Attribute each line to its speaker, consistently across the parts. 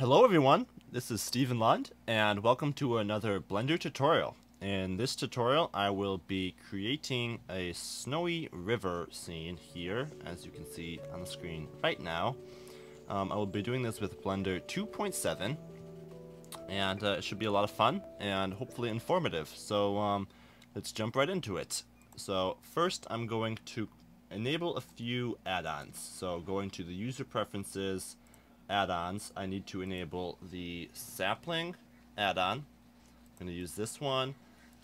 Speaker 1: Hello everyone, this is Stephen Lund, and welcome to another Blender tutorial. In this tutorial, I will be creating a snowy river scene here, as you can see on the screen right now. I will be doing this with Blender 2.7, and it should be a lot of fun and hopefully informative. So let's jump right into it. So first, I'm going to enable a few add-ons. So going to the user preferences, add-ons, I need to enable the sapling add-on. I'm going to use this one.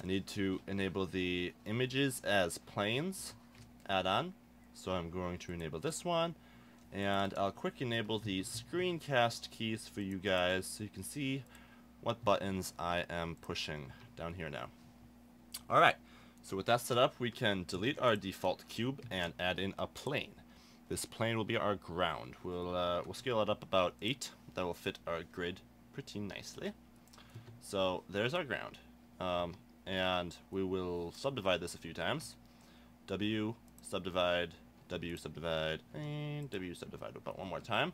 Speaker 1: I need to enable the images as planes add-on, so I'm going to enable this one, and I'll quick enable the screencast keys for you guys so you can see what buttons I am pushing down here now. Alright, so with that set up, we can delete our default cube and add in a plane. This plane will be our ground. We'll scale it up about 8. That will fit our grid pretty nicely. So there's our ground. And we will subdivide this a few times. W, subdivide, W, subdivide, and W, subdivide about one more time.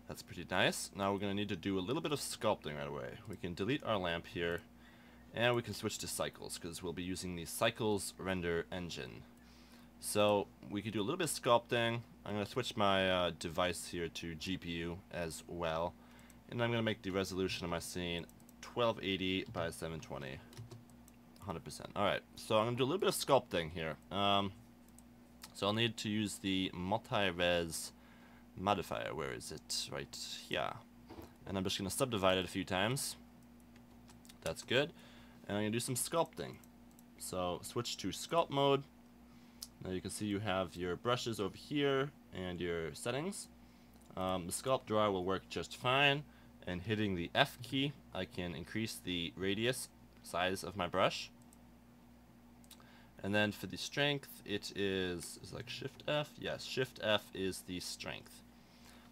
Speaker 1: That's pretty nice. Now we're going to need to do a little bit of sculpting right away. We can delete our lamp here, and we can switch to cycles, because we'll be using the cycles render engine. So we could do a little bit of sculpting. I'm going to switch my device here to GPU as well. And I'm going to make the resolution of my scene 1280 by 720. 100%. Alright, so I'm going to do a little bit of sculpting here. So I'll need to use the multi-res modifier. Where is it? Right here. And I'm just going to subdivide it a few times. That's good. And I'm going to do some sculpting. So switch to sculpt mode. Now you can see you have your brushes over here and your settings. The sculpt drawer will work just fine, and hitting the F key I can increase the radius size of my brush. And then for the strength it is like Shift F? Yes, Shift F is the strength.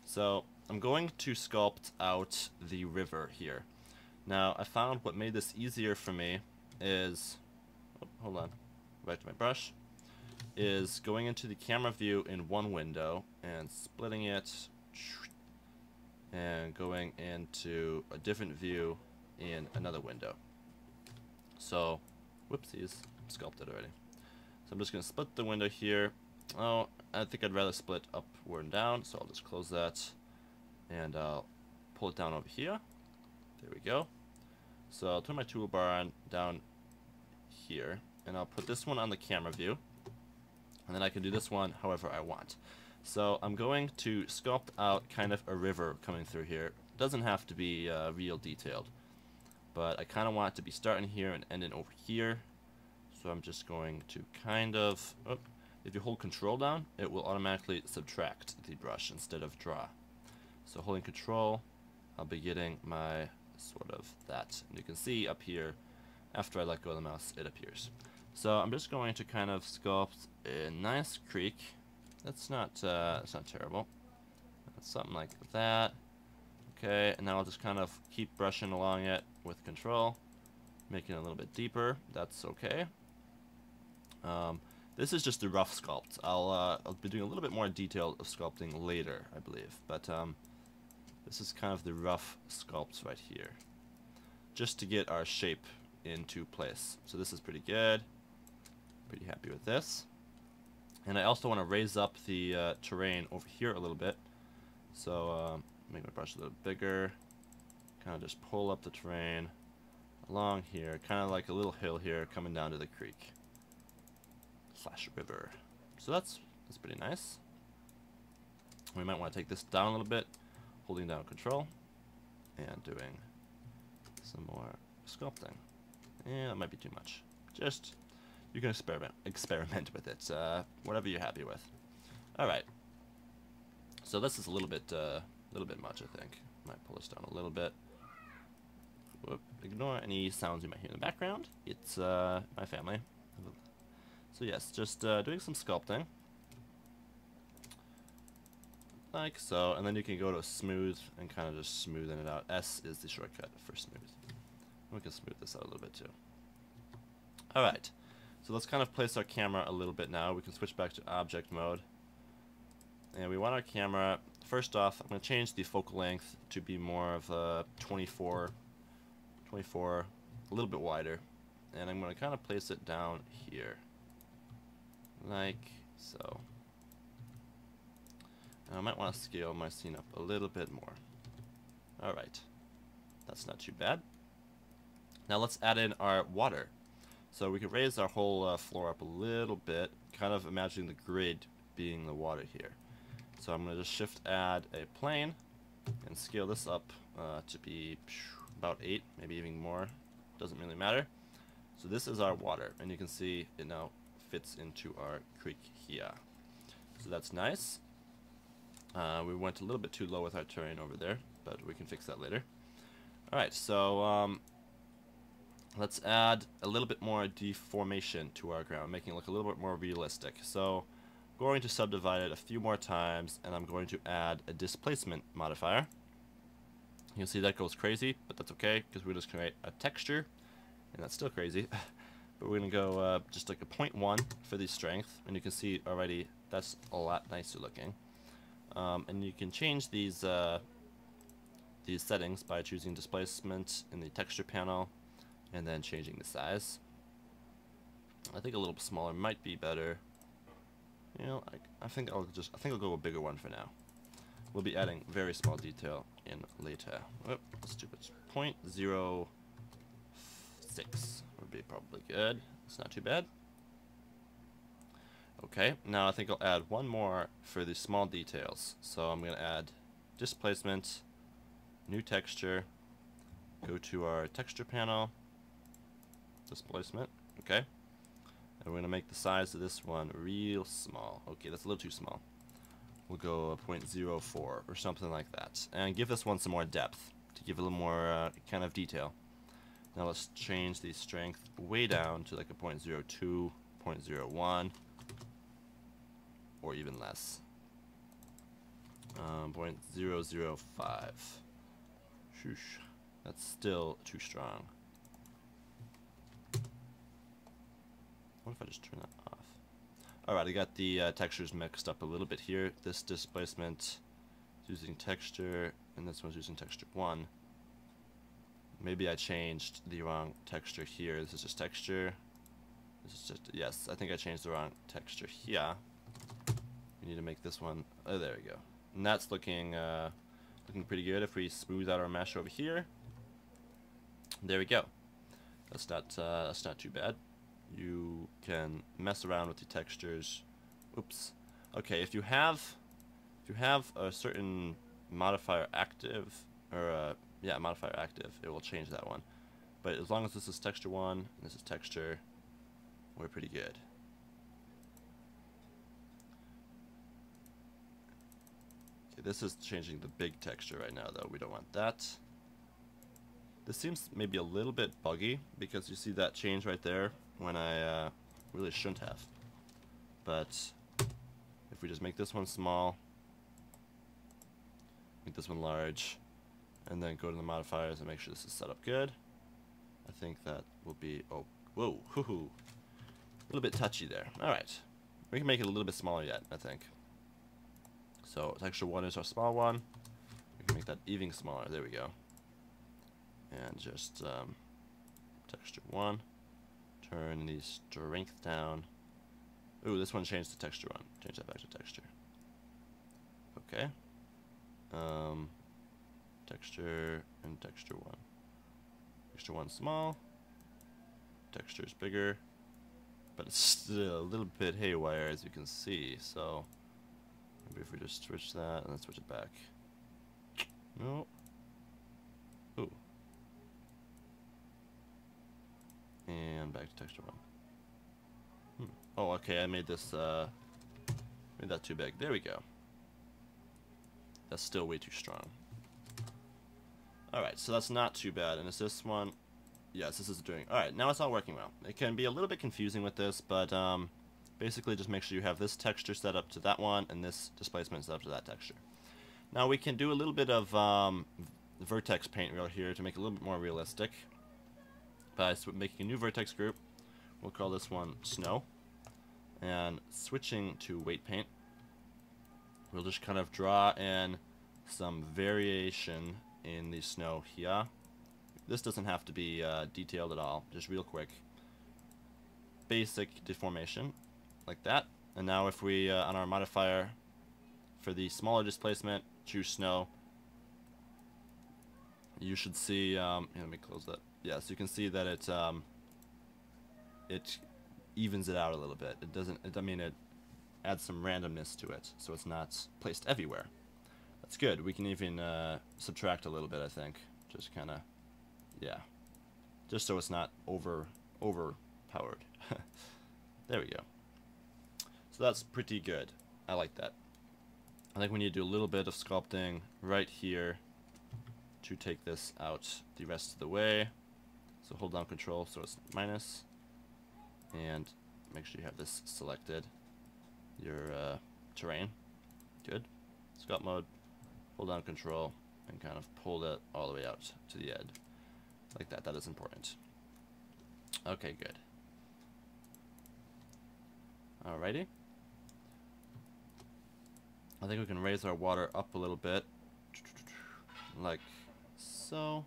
Speaker 1: So I'm going to sculpt out the river here. Now I found what made this easier for me is, hold on, back to my brush, is going into the camera view in one window and splitting it and going into a different view in another window. So, whoopsies, sculpted already. So I'm just going to split the window here. Oh, I think I'd rather split upward and down, so I'll just close that and I'll pull it down over here. There we go. So I'll turn my toolbar on down here, and I'll put this one on the camera view. And then I can do this one however I want. So I'm going to sculpt out kind of a river coming through here. It doesn't have to be real detailed, but I kind of want it to be starting here and ending over here. So I'm just going to kind of, if you hold control down, it will automatically subtract the brush instead of draw. So holding control, I'll be getting my sort of that. And you can see up here, after I let go of the mouse, it appears. So I'm just going to kind of sculpt a nice creek. That's not terrible. That's something like that. Okay, and now I'll just kind of keep brushing along it with control, making it a little bit deeper. That's okay. This is just a rough sculpt. I'll be doing a little bit more detail of sculpting later, I believe. But this is kind of the rough sculpts right here, just to get our shape into place. So this is pretty good. Pretty happy with this. And I also want to raise up the terrain over here a little bit. So make my brush a little bigger. Kind of just pull up the terrain along here, kind of like a little hill here coming down to the creek slash river. So that's pretty nice. We might want to take this down a little bit, holding down control and doing some more sculpting. Yeah, that might be too much. Just, you can experiment with it, whatever you're happy with. Alright, so this is a little bit much, I think. Might pull this down a little bit. Whoop. Ignore any sounds you might hear in the background. It's my family. So yes, just doing some sculpting. Like so, and then you can go to smooth and kind of just smoothing it out. S is the shortcut for smooth. We can smooth this out a little bit too. Alright, so let's kind of place our camera a little bit now. We can switch back to object mode. And we want our camera first off, I'm going to change the focal length to be more of a 24, a little bit wider. And I'm going to kind of place it down here, like so. And I might want to scale my scene up a little bit more. Alright, that's not too bad. Now let's add in our water. So we could raise our whole floor up a little bit, kind of imagining the grid being the water here. So I'm going to just shift add a plane and scale this up to be about 8, maybe even more. Doesn't really matter. So this is our water, and you can see it now fits into our creek here. So that's nice. We went a little bit too low with our terrain over there, but we can fix that later. Alright, so let's add a little bit more deformation to our ground, making it look a little bit more realistic. So I'm going to subdivide it a few more times, and I'm going to add a displacement modifier. You can see that goes crazy, but that's okay, because we're just going to create a texture, and that's still crazy. But we're going to go just like a 0.1 for the strength, and you can see already that's a lot nicer looking. And you can change these settings by choosing displacement in the texture panel, and then changing the size. I think a little smaller might be better. You know, I think I'll go a bigger one for now. We'll be adding very small detail in later. Oh, stupid. 0.06 would be probably good. It's not too bad. Okay, now I think I'll add one more for the small details. So I'm going to add displacement, new texture, go to our texture panel, displacement, okay. And we're going to make the size of this one real small. Okay, that's a little too small. We'll go 0.04 or something like that. And give this one some more depth to give a little more kind of detail. Now let's change the strength way down to like a 0.02, 0.01, or even less. 0.005. Shoosh. That's still too strong. What if I just turn that off? Alright, I got the textures mixed up a little bit here. This displacement is using texture, and this one's using texture 1. Maybe I changed the wrong texture here. This is just texture. This is just, yes, I think I changed the wrong texture here. We need to make this one, oh, there we go. And that's looking pretty good. If we smooth out our mesh over here, there we go. That's not too bad. You can mess around with the textures. Oops. Okay, if you have a certain modifier active, or yeah, modifier active, it will change that one. But as long as this is texture 1 and this is texture, we're pretty good. Okay, this is changing the big texture right now, though. We don't want that. This seems maybe a little bit buggy, because you see that change right there when I really shouldn't have. But if we just make this one small, make this one large, and then go to the modifiers and make sure this is set up good, I think that will be, oh, whoa, hoo-hoo, a little bit touchy there. Alright, we can make it a little bit smaller yet, I think. So texture 1 is our small one. We can make that even smaller, there we go. And just texture 1, turn the strength down. Ooh, this one changed to texture 1. Change that back to texture. Okay. Texture and texture 1. Texture 1 small. Texture is bigger, but it's still a little bit haywire, as you can see. So maybe if we just switch that and then switch it back. No. Ooh. And back to texture 1. Oh, okay, I made this, made that too big. There we go. That's still way too strong. Alright, so that's not too bad. And is this one? Yes, this is doing. Alright, now it's all working well. It can be a little bit confusing with this, but basically just make sure you have this texture set up to that one, and this displacement set up to that texture. Now we can do a little bit of vertex paint real here to make it a little bit more realistic. By making a new vertex group, we'll call this one Snow, and switching to weight paint, we'll just kind of draw in some variation in the snow here. This doesn't have to be detailed at all, just real quick. Basic deformation, like that. And now if we, on our modifier, for the smaller displacement, choose snow, you should see, let me close that. Yeah, so you can see that it evens it out a little bit. It doesn't, I mean, it adds some randomness to it, so it's not placed everywhere. That's good. We can even subtract a little bit, I think. Just kind of, yeah. Just so it's not overpowered. There we go. So that's pretty good. I like that. I think we need to do a little bit of sculpting right here to take this out the rest of the way. So hold down control so it's minus. And make sure you have this selected. Your terrain. Good. Sculpt mode. Hold down control and kind of pull that all the way out to the edge. Like that. That is important. Okay, good. Alrighty. I think we can raise our water up a little bit. Like so.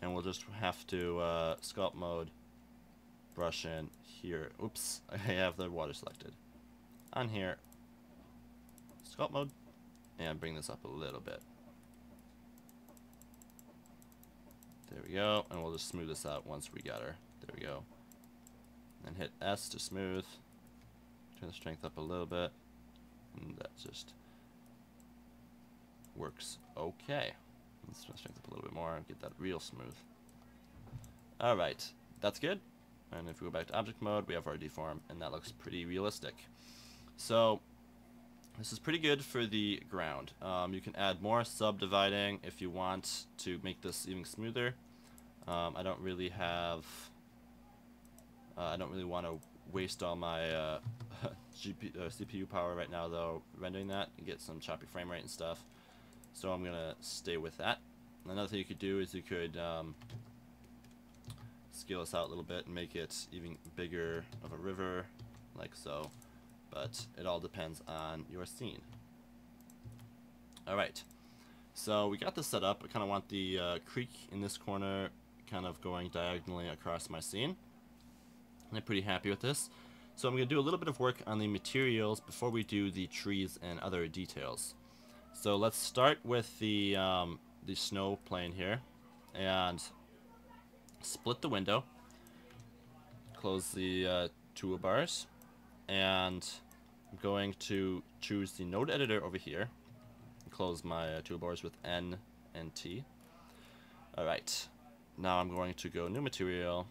Speaker 1: And we'll just have to sculpt mode, brush in here. Oops, I have the water selected. On here, sculpt mode, and bring this up a little bit. There we go, and we'll just smooth this out once we got her. There we go. And hit S to smooth. Turn the strength up a little bit, and that just works okay. Let's turn the strength up a little bit more and get that real smooth. Alright, that's good. And if we go back to object mode, we have our deform, and that looks pretty realistic. So, this is pretty good for the ground. You can add more subdividing if you want to make this even smoother. I don't really have... I don't really want to waste all my CPU power right now, though, rendering that and get some choppy frame rate and stuff. So I'm going to stay with that. Another thing you could do is you could scale this out a little bit and make it even bigger of a river, like so. But it all depends on your scene. Alright, so we got this set up. I kind of want the creek in this corner kind of going diagonally across my scene. And I'm pretty happy with this. So I'm going to do a little bit of work on the materials before we do the trees and other details. So let's start with the snow plane here, and split the window, close the toolbars, and I'm going to choose the node editor over here, close my toolbars with N and T. Alright, now I'm going to go new material,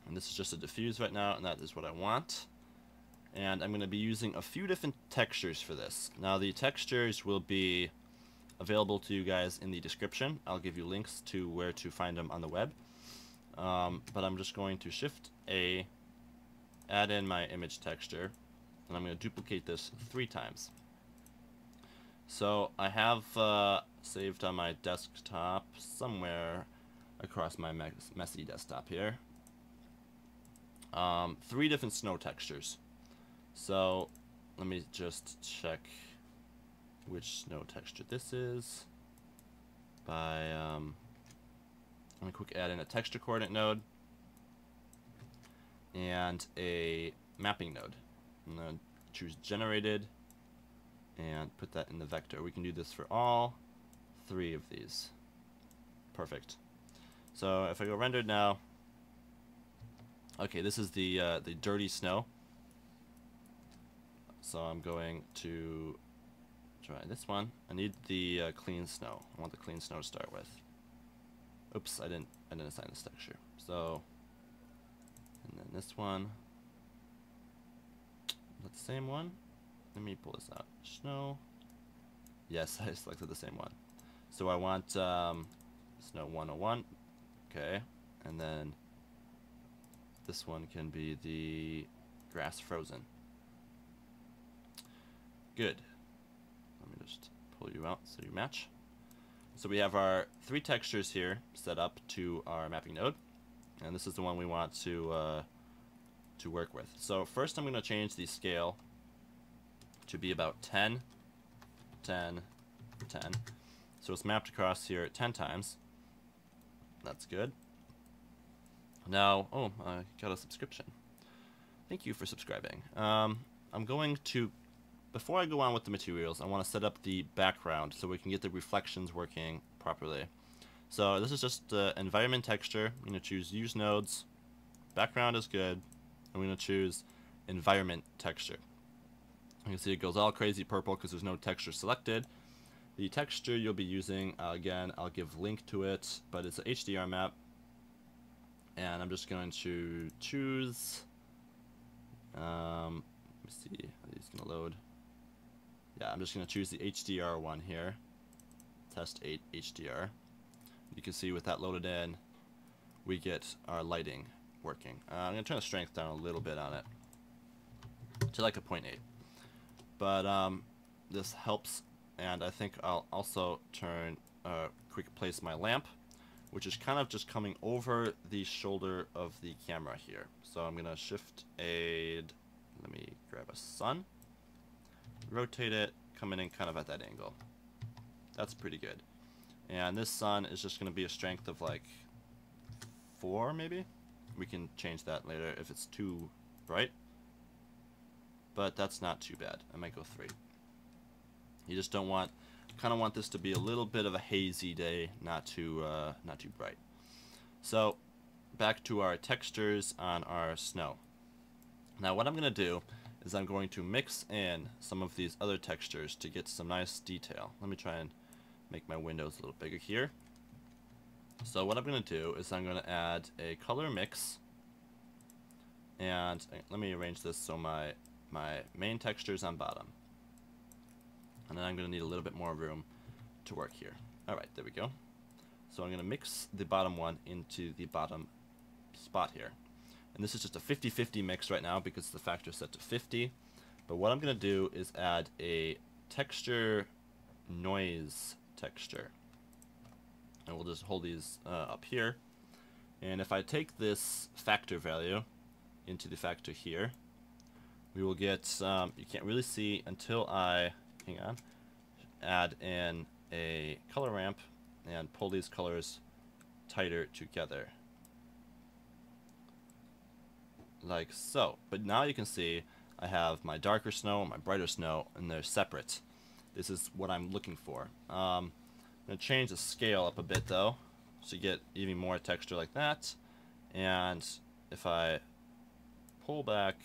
Speaker 1: and this is just a diffuse right now, and that is what I want. And I'm going to be using a few different textures for this. Now the textures will be available to you guys in the description. I'll give you links to where to find them on the web. But I'm just going to Shift A, add in my image texture, and I'm going to duplicate this 3 times. So I have saved on my desktop somewhere across my messy desktop here 3 different snow textures. So let me just check which snow texture this is by I'm gonna quick add in a texture coordinate node and a mapping node. I'm gonna choose generated and put that in the vector. We can do this for all 3 of these. Perfect. So if I go rendered now, okay, this is the dirty snow. So I'm going to try this one. I need the clean snow. I want the clean snow to start with. Oops, I didn't assign this texture. So, and then this one. That's the same one. Let me pull this out. Snow. Yes, I selected the same one. So I want snow 101. Okay, and then this one can be the grass frozen. Good. Let me just pull you out so you match. So we have our 3 textures here set up to our mapping node, and this is the one we want to work with. So first I'm going to change the scale to be about 10 10, 10. So it's mapped across here 10 times. That's good. Now, oh, I got a subscription. Thank you for subscribing. I'm going to, before I go on with the materials, I want to set up the background so we can get the reflections working properly. So this is just the environment texture. I'm going to choose use nodes. Background is good. I'm going to choose environment texture. You can see it goes all crazy purple because there's no texture selected. The texture you'll be using, again, I'll give link to it, but it's an HDR map. And I'm just going to choose, let me see, are these going to load? Yeah, I'm just going to choose the HDR one here, test 8 HDR. You can see with that loaded in, we get our lighting working. I'm going to turn the strength down a little bit on it to like a 0.8. But this helps, and I think I'll also turn quick place my lamp, which is kind of just coming over the shoulder of the camera here. So I'm going to shift aid, let me grab a sun, rotate it, coming in kind of at that angle. That's pretty good. And this sun is just going to be a strength of like 4 maybe? We can change that later if it's too bright. But that's not too bad. I might go 3. You just don't want, kind of want this to be a little bit of a hazy day, not too bright. So back to our textures on our snow. Now what I'm going to do is I'm going to mix in some of these other textures to get some nice detail. Let me try and make my windows a little bigger here. So what I'm going to do is I'm going to add a color mix, and let me arrange this so my main texture is on bottom. And then I'm going to need a little bit more room to work here. Alright, there we go. So I'm going to mix the bottom one into the bottom spot here. And this is just a 50-50 mix right now because the factor is set to 50. But what I'm going to do is add a texture noise texture. And we'll just hold these up here. And if I take this factor value into the factor here, we will get, you can't really see until I, hang on, add in a color ramp and pull these colors tighter together. Like so. But now you can see I have my darker snow, my brighter snow, and they're separate. This is what I'm looking for. I'm going to change the scale up a bit though, to get even more texture like that. And if I pull back,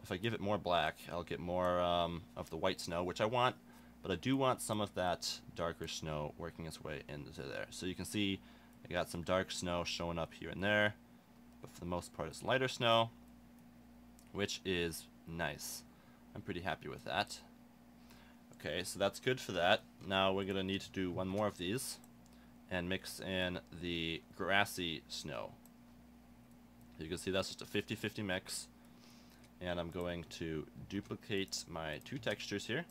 Speaker 1: if I give it more black, I'll get more of the white snow, which I want, but I do want some of that darker snow working its way into there. So you can see I got some dark snow showing up here and there, but for the most part it's lighter snow, which is nice. I'm pretty happy with that. Okay, so that's good for that. Now we're going to need to do one more of these and mix in the grassy snow. You can see that's just a 50-50 mix. And I'm going to duplicate my 2 textures here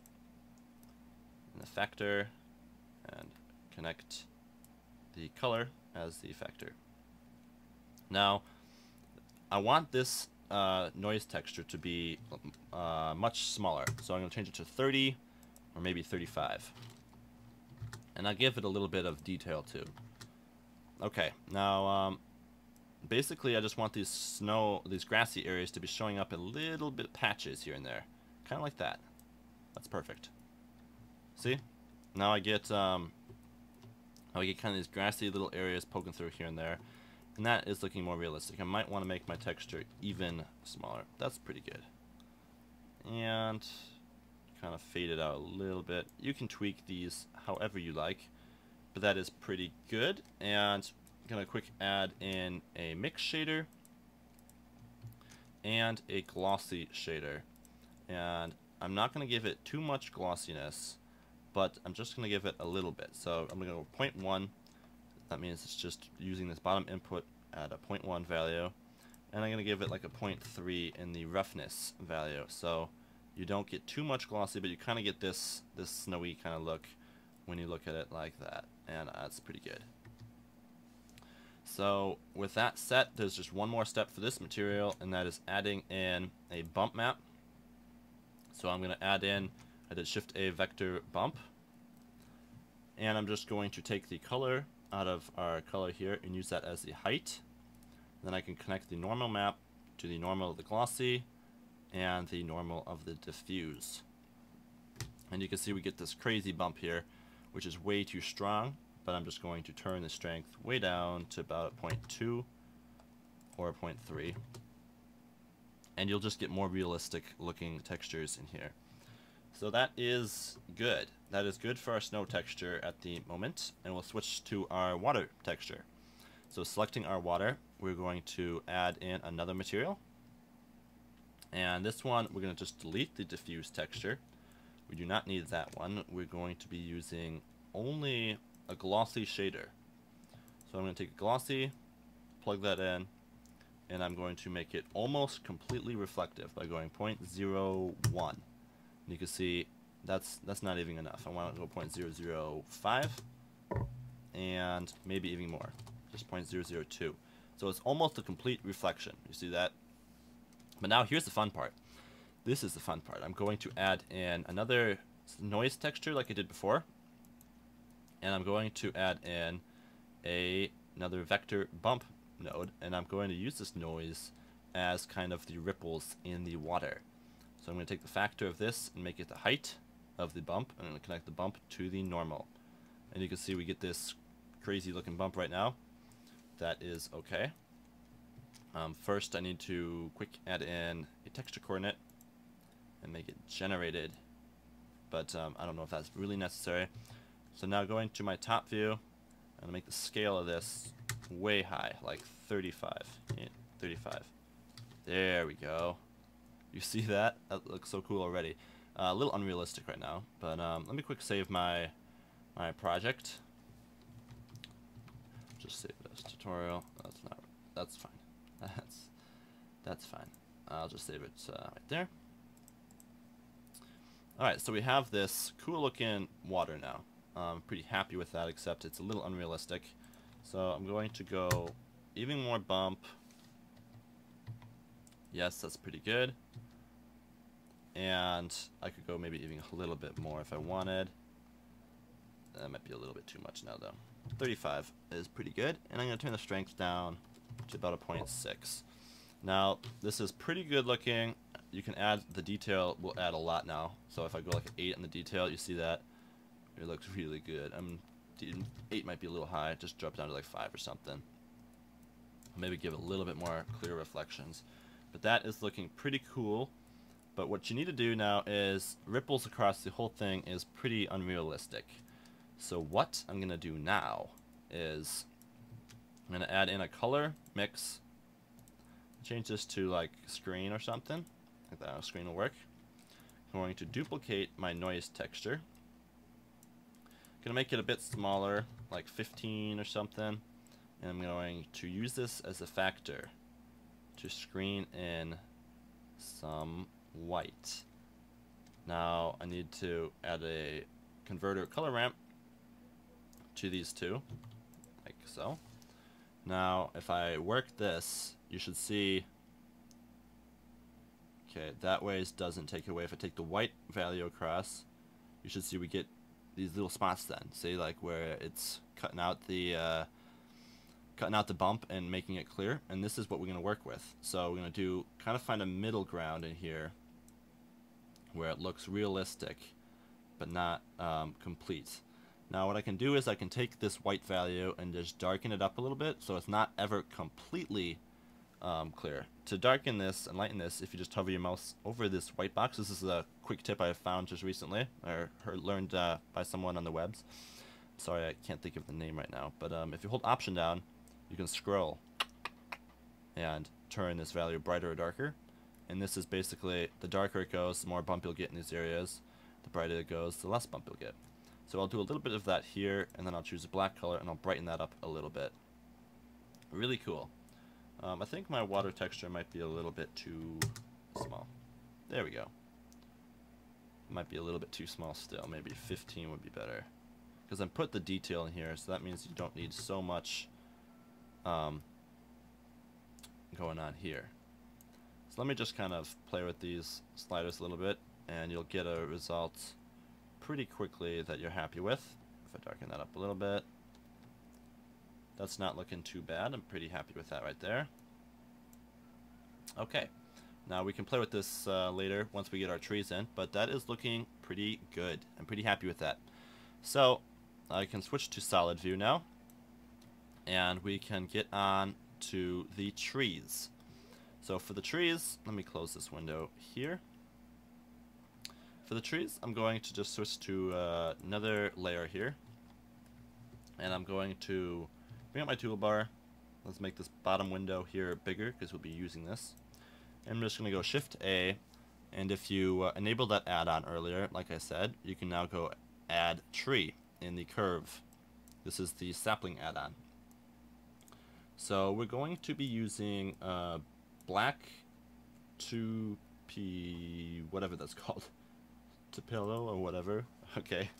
Speaker 1: in the factor and connect the color as the factor. Now, I want this noise texture to be much smaller, so I'm going to change it to 30 or maybe 35. And I'll give it a little bit of detail too. Okay, now basically I just want these grassy areas to be showing up in little bit patches here and there. Kind of like that. That's perfect. See? Now I get kind of these grassy little areas poking through here and there. And that is looking more realistic. I might want to make my texture even smaller. That's pretty good. And kind of fade it out a little bit. You can tweak these however you like, but that is pretty good. And I'm going to quick add in a mix shader and a glossy shader. And I'm not going to give it too much glossiness, but I'm just going to give it a little bit. So I'm going to go 0.1. That means it's just using this bottom input at a 0.1 value. And I'm going to give it like a 0.3 in the roughness value. So you don't get too much glossy, but you kind of get this snowy kind of look when you look at it like that. And that's pretty good. So with that set, there's just one more step for this material, and that is adding in a bump map. So I'm going to add in I did Shift A vector bump, and I'm just going to take the color out of our color here and use that as the height. Then I can connect the normal map to the normal of the glossy and the normal of the diffuse. And you can see we get this crazy bump here, which is way too strong, but I'm just going to turn the strength way down to about 0.2 or 0.3. And you'll just get more realistic looking textures in here. So that is good. That is good for our snow texture at the moment, and we'll switch to our water texture. So selecting our water, we're going to add in another material. And this one, we're going to just delete the diffuse texture. We do not need that one. We're going to be using only a glossy shader. So I'm going to take a glossy, plug that in, and I'm going to make it almost completely reflective by going 0.01. You can see that's not even enough. I want to go 0.005 and maybe even more, just 0.002. So it's almost a complete reflection. You see that? But now here's the fun part. This is the fun part. I'm going to add in another noise texture like I did before, and I'm going to add in another vector bump node, and I'm going to use this noise as kind of the ripples in the water. So I'm going to take the factor of this and make it the height of the bump, and I'm going to connect the bump to the normal. And you can see we get this crazy looking bump right now. That is okay. First I need to quick add in a texture coordinate and make it generated, but I don't know if that's really necessary. So now going to my top view, I'm going to make the scale of this way high, like 35. Yeah, 35. There we go. You see that? That looks so cool already. A little unrealistic right now, but let me quick save my project. Just save it as tutorial. That's fine. That's fine. I'll just save it right there. Alright, so we have this cool looking water now. I'm pretty happy with that, except it's a little unrealistic. So I'm going to go even more bump. Yes, that's pretty good. And I could go maybe even a little bit more if I wanted. That might be a little bit too much now though. 35 is pretty good, and I'm going to turn the strength down to about a 0.6. Now this is pretty good looking. You can add the detail, will add a lot now. So if I go like an 8 in the detail, you see that it looks really good. 8 might be a little high, just drop down to like 5 or something. Maybe give it a little bit more clear reflections. But that is looking pretty cool. But what you need to do now is ripples across the whole thing is pretty unrealistic. So what I'm going to do now is I'm going to add in a color mix. Change this to like screen or something. Like that, screen will work. I'm going to duplicate my noise texture. Going to make it a bit smaller, like 15 or something. And I'm going to use this as a factor to screen in some white. Now I need to add a converter color ramp to these two, like so. Now if I work this, you should see, okay, that ways doesn't take away. If I take the white value across, you should see we get these little spots then. See, like where it's cutting out the bump and making it clear. And this is what we're going to work with. So we're going to do kind of find a middle ground in here where it looks realistic but not complete. Now what I can do is I can take this white value and just darken it up a little bit so it's not ever completely clear. To darken this and lighten this, if you just hover your mouse over this white box, this is a quick tip I found just recently, or learned by someone on the webs. Sorry, I can't think of the name right now, but if you hold Option down, you can scroll and turn this value brighter or darker. And this is basically, the darker it goes, the more bump you'll get in these areas. The brighter it goes, the less bump you'll get. So I'll do a little bit of that here, and then I'll choose a black color, and I'll brighten that up a little bit. Really cool. I think my water texture might be a little bit too small. There we go. Might be a little bit too small still. Maybe 15 would be better. Because I put the detail in here, so that means you don't need so much going on here. So let me just kind of play with these sliders a little bit, and you'll get a result pretty quickly that you're happy with. If I darken that up a little bit. That's not looking too bad. I'm pretty happy with that right there. Okay. Now we can play with this later once we get our trees in, but that is looking pretty good. I'm pretty happy with that. So I can switch to solid view now, and we can get on to the trees. So for the trees, let me close this window here. For the trees, I'm going to just switch to another layer here, and I'm going to bring up my toolbar. Let's make this bottom window here bigger because we'll be using this. And I'm just going to go Shift A, and if you enabled that add-on earlier, like I said, you can now go Add Tree in the curve. This is the sapling add-on. So we're going to be using black 2P, whatever that's called, Tupelo or whatever. Okay.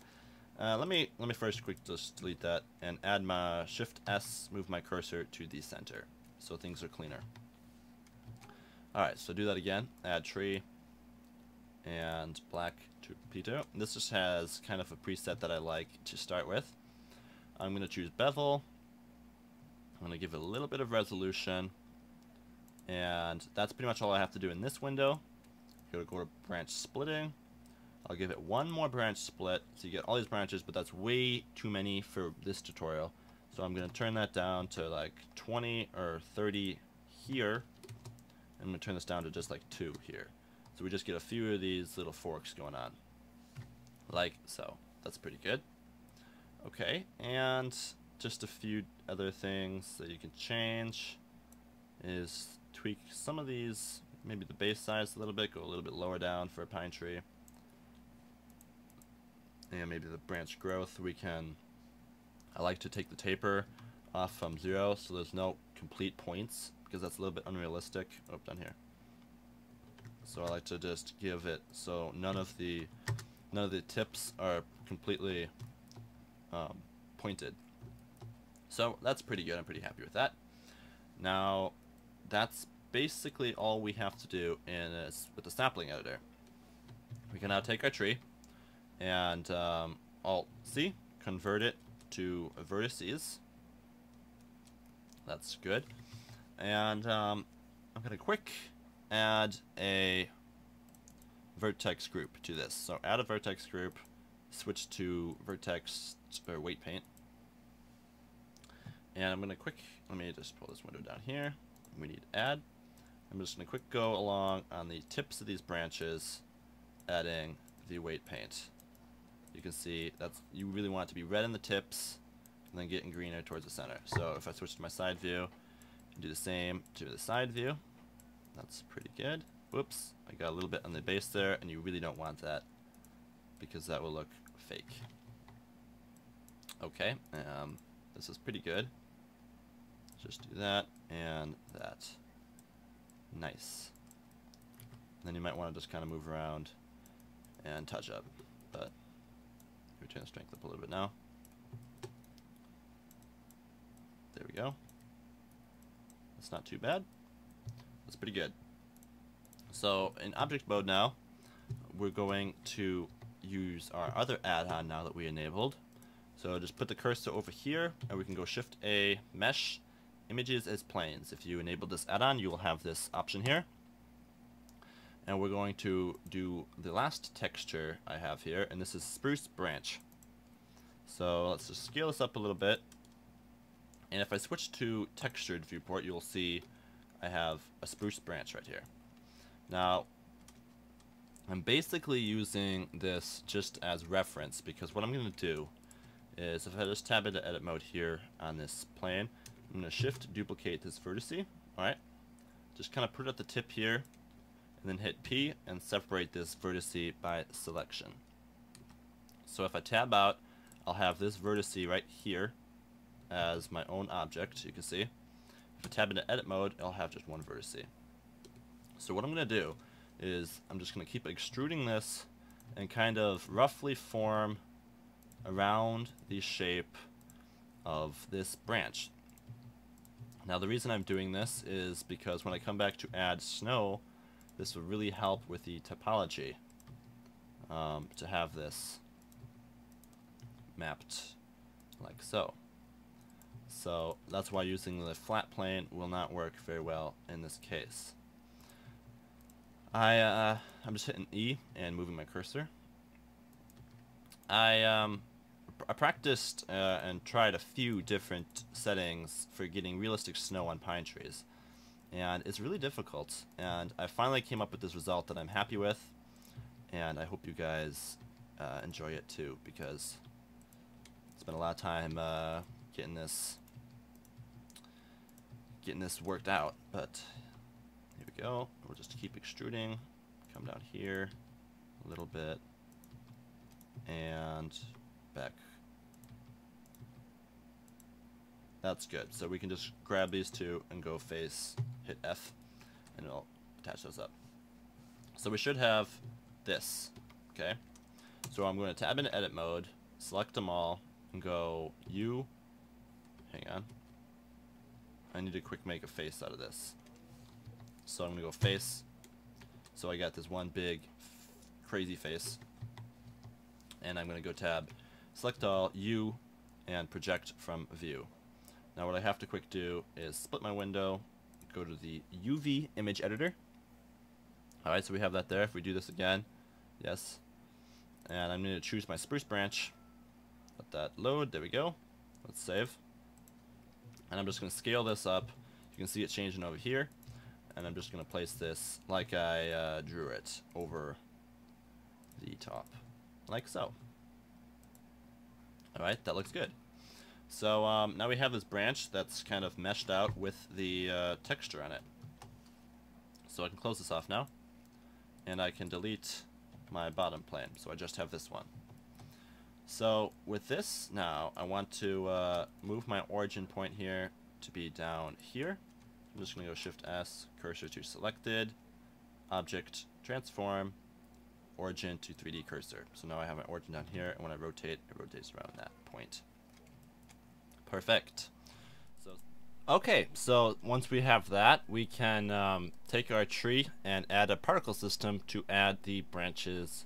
Speaker 1: Let me first quick just delete that and add my Shift S, move my cursor to the center so things are cleaner. Alright, so do that again. Add tree and black to P2. This just has kind of a preset that I like to start with. I'm going to choose bevel. I'm going to give it a little bit of resolution. And that's pretty much all I have to do in this window. Go to branch splitting. I'll give it one more branch split, so you get all these branches, but that's way too many for this tutorial. So I'm going to turn that down to like 20 or 30 here. I'm going to turn this down to just like 2 here. So we just get a few of these little forks going on. Like so. That's pretty good. Okay, and just a few other things that you can change is tweak some of these, maybe the base size a little bit, go a little bit lower down for a pine tree. And maybe the branch growth, I like to take the taper off from 0 so there's no complete points, because that's a little bit unrealistic. Oh, down here. So I like to just give it so none of the tips are completely pointed. So that's pretty good. I'm pretty happy with that. Now that's basically all we have to do with the sapling editor. We can now take our tree and Alt-C, convert it to vertices. That's good. And I'm going to quick add a vertex group to this. So add a vertex group, switch to vertex or weight paint. And I'm going to let me just pull this window down here. We need add. I'm just going to quick go along on the tips of these branches, adding the weight paint. You can see you really want it to be red in the tips and then getting greener towards the center. So if I switch to my side view, do the same to the side view. That's pretty good. Whoops, I got a little bit on the base there, and you really don't want that because that will look fake. Okay, this is pretty good. Just do that and that. Nice. Then you might want to just kind of move around and touch up, but we turn the strength up a little bit now. There we go. That's not too bad. That's pretty good. So in object mode now, we're going to use our other add-on now that we enabled. So just put the cursor over here, and we can go Shift A, Mesh, Images as Planes. If you enable this add-on, you will have this option here. And we're going to do the last texture I have here, and this is Spruce Branch. So let's just scale this up a little bit. And if I switch to Textured Viewport, you'll see I have a spruce branch right here. Now, I'm basically using this just as reference, because what I'm going to do is, if I just tab into edit mode here on this plane, I'm going to shift duplicate this vertice. Alright, just kind of put it at the tip here, and then hit P and separate this vertice by selection. So if I tab out, I'll have this vertice right here as my own object, you can see. If I tab into edit mode, I'll have just one vertice. So what I'm going to do is I'm just going to keep extruding this and kind of roughly form around the shape of this branch. Now the reason I'm doing this is because when I come back to add snow, this will really help with the topology to have this mapped like so. So that's why using the flat plane will not work very well in this case. I'm just hitting E and moving my cursor. I practiced and tried a few different settings for getting realistic snow on pine trees, and it's really difficult, and I finally came up with this result that I'm happy with, and I hope you guys enjoy it too, because it's been a lot of time getting this worked out. But here we go. We'll just keep extruding, come down here a little bit and back. That's good. So we can just grab these two and go face, hit F, and it'll attach those up. So we should have this, okay? So I'm going to tab into edit mode, select them all, and go U, hang on. I need to quick make a face out of this. So I'm going to go face, so I got this one big crazy face. And I'm going to go tab, select all, U, and project from view. Now what I have to quick do is split my window, go to the UV image editor. Alright, so we have that there. If we do this again, yes. And I'm going to choose my spruce branch. Let that load, there we go. Let's save. And I'm just going to scale this up. You can see it changing over here. And I'm just going to place this like I drew it over the top. Like so. Alright, that looks good. So now we have this branch that's kind of meshed out with the texture on it. So I can close this off now. And I can delete my bottom plane. So I just have this one. So with this now, I want to move my origin point here to be down here. I'm just going to go Shift S, cursor to selected, object, transform, origin to 3D cursor. So now I have my origin down here, and when I rotate, it rotates around that point. Perfect. So, okay, so once we have that, we can take our tree and add a particle system to add the branches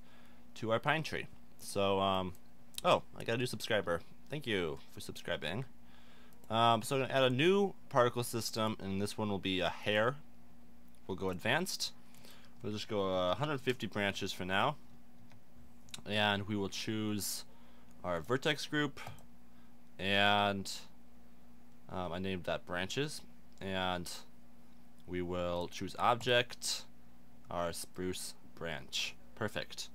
Speaker 1: to our pine tree. So, oh, I got a new subscriber. Thank you for subscribing. So I'm going to add a new particle system, and this one will be a hair. We'll go advanced. We'll just go 150 branches for now. And we will choose our vertex group. And I named that branches. And we will choose object, our spruce branch. Perfect.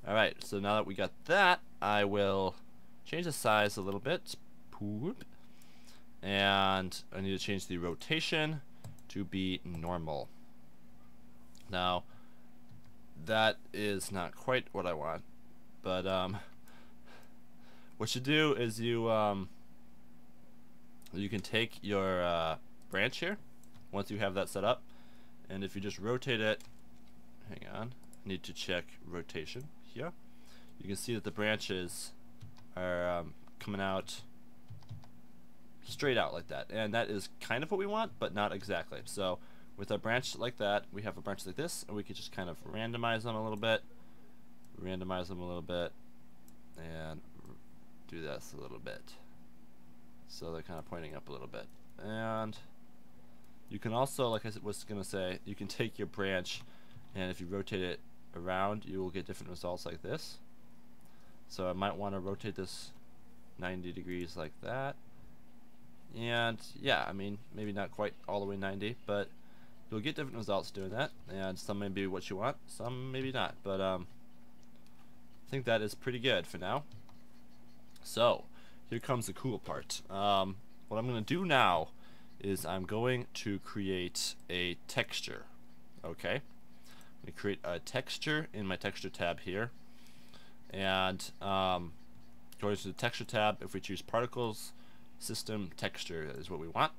Speaker 1: Alright, so now that we got that, I will change the size a little bit. Poop. And I need to change the rotation to be normal. Now, that is not quite what I want, but what you do is you can take your branch here once you have that set up, and if you just rotate it, hang on, I need to check rotation here. You can see that the branches are coming out straight out like that, and that is kind of what we want, but not exactly. So with a branch like that, we have a branch like this, and we could just kind of randomize them a little bit, and do this a little bit. So they're kind of pointing up a little bit. And you can also, like I was going to say, you can take your branch, and if you rotate it around, you will get different results like this. So I might want to rotate this 90 degrees like that. And yeah, I mean, maybe not quite all the way 90, but you'll get different results doing that, and some may be what you want, some maybe not, but I think that is pretty good for now. So here comes the cool part. What I'm going to do now is I'm going to create a texture. Okay, I'm going to create a texture in my texture tab here, and going to the texture tab, if we choose particles, system, texture is what we want.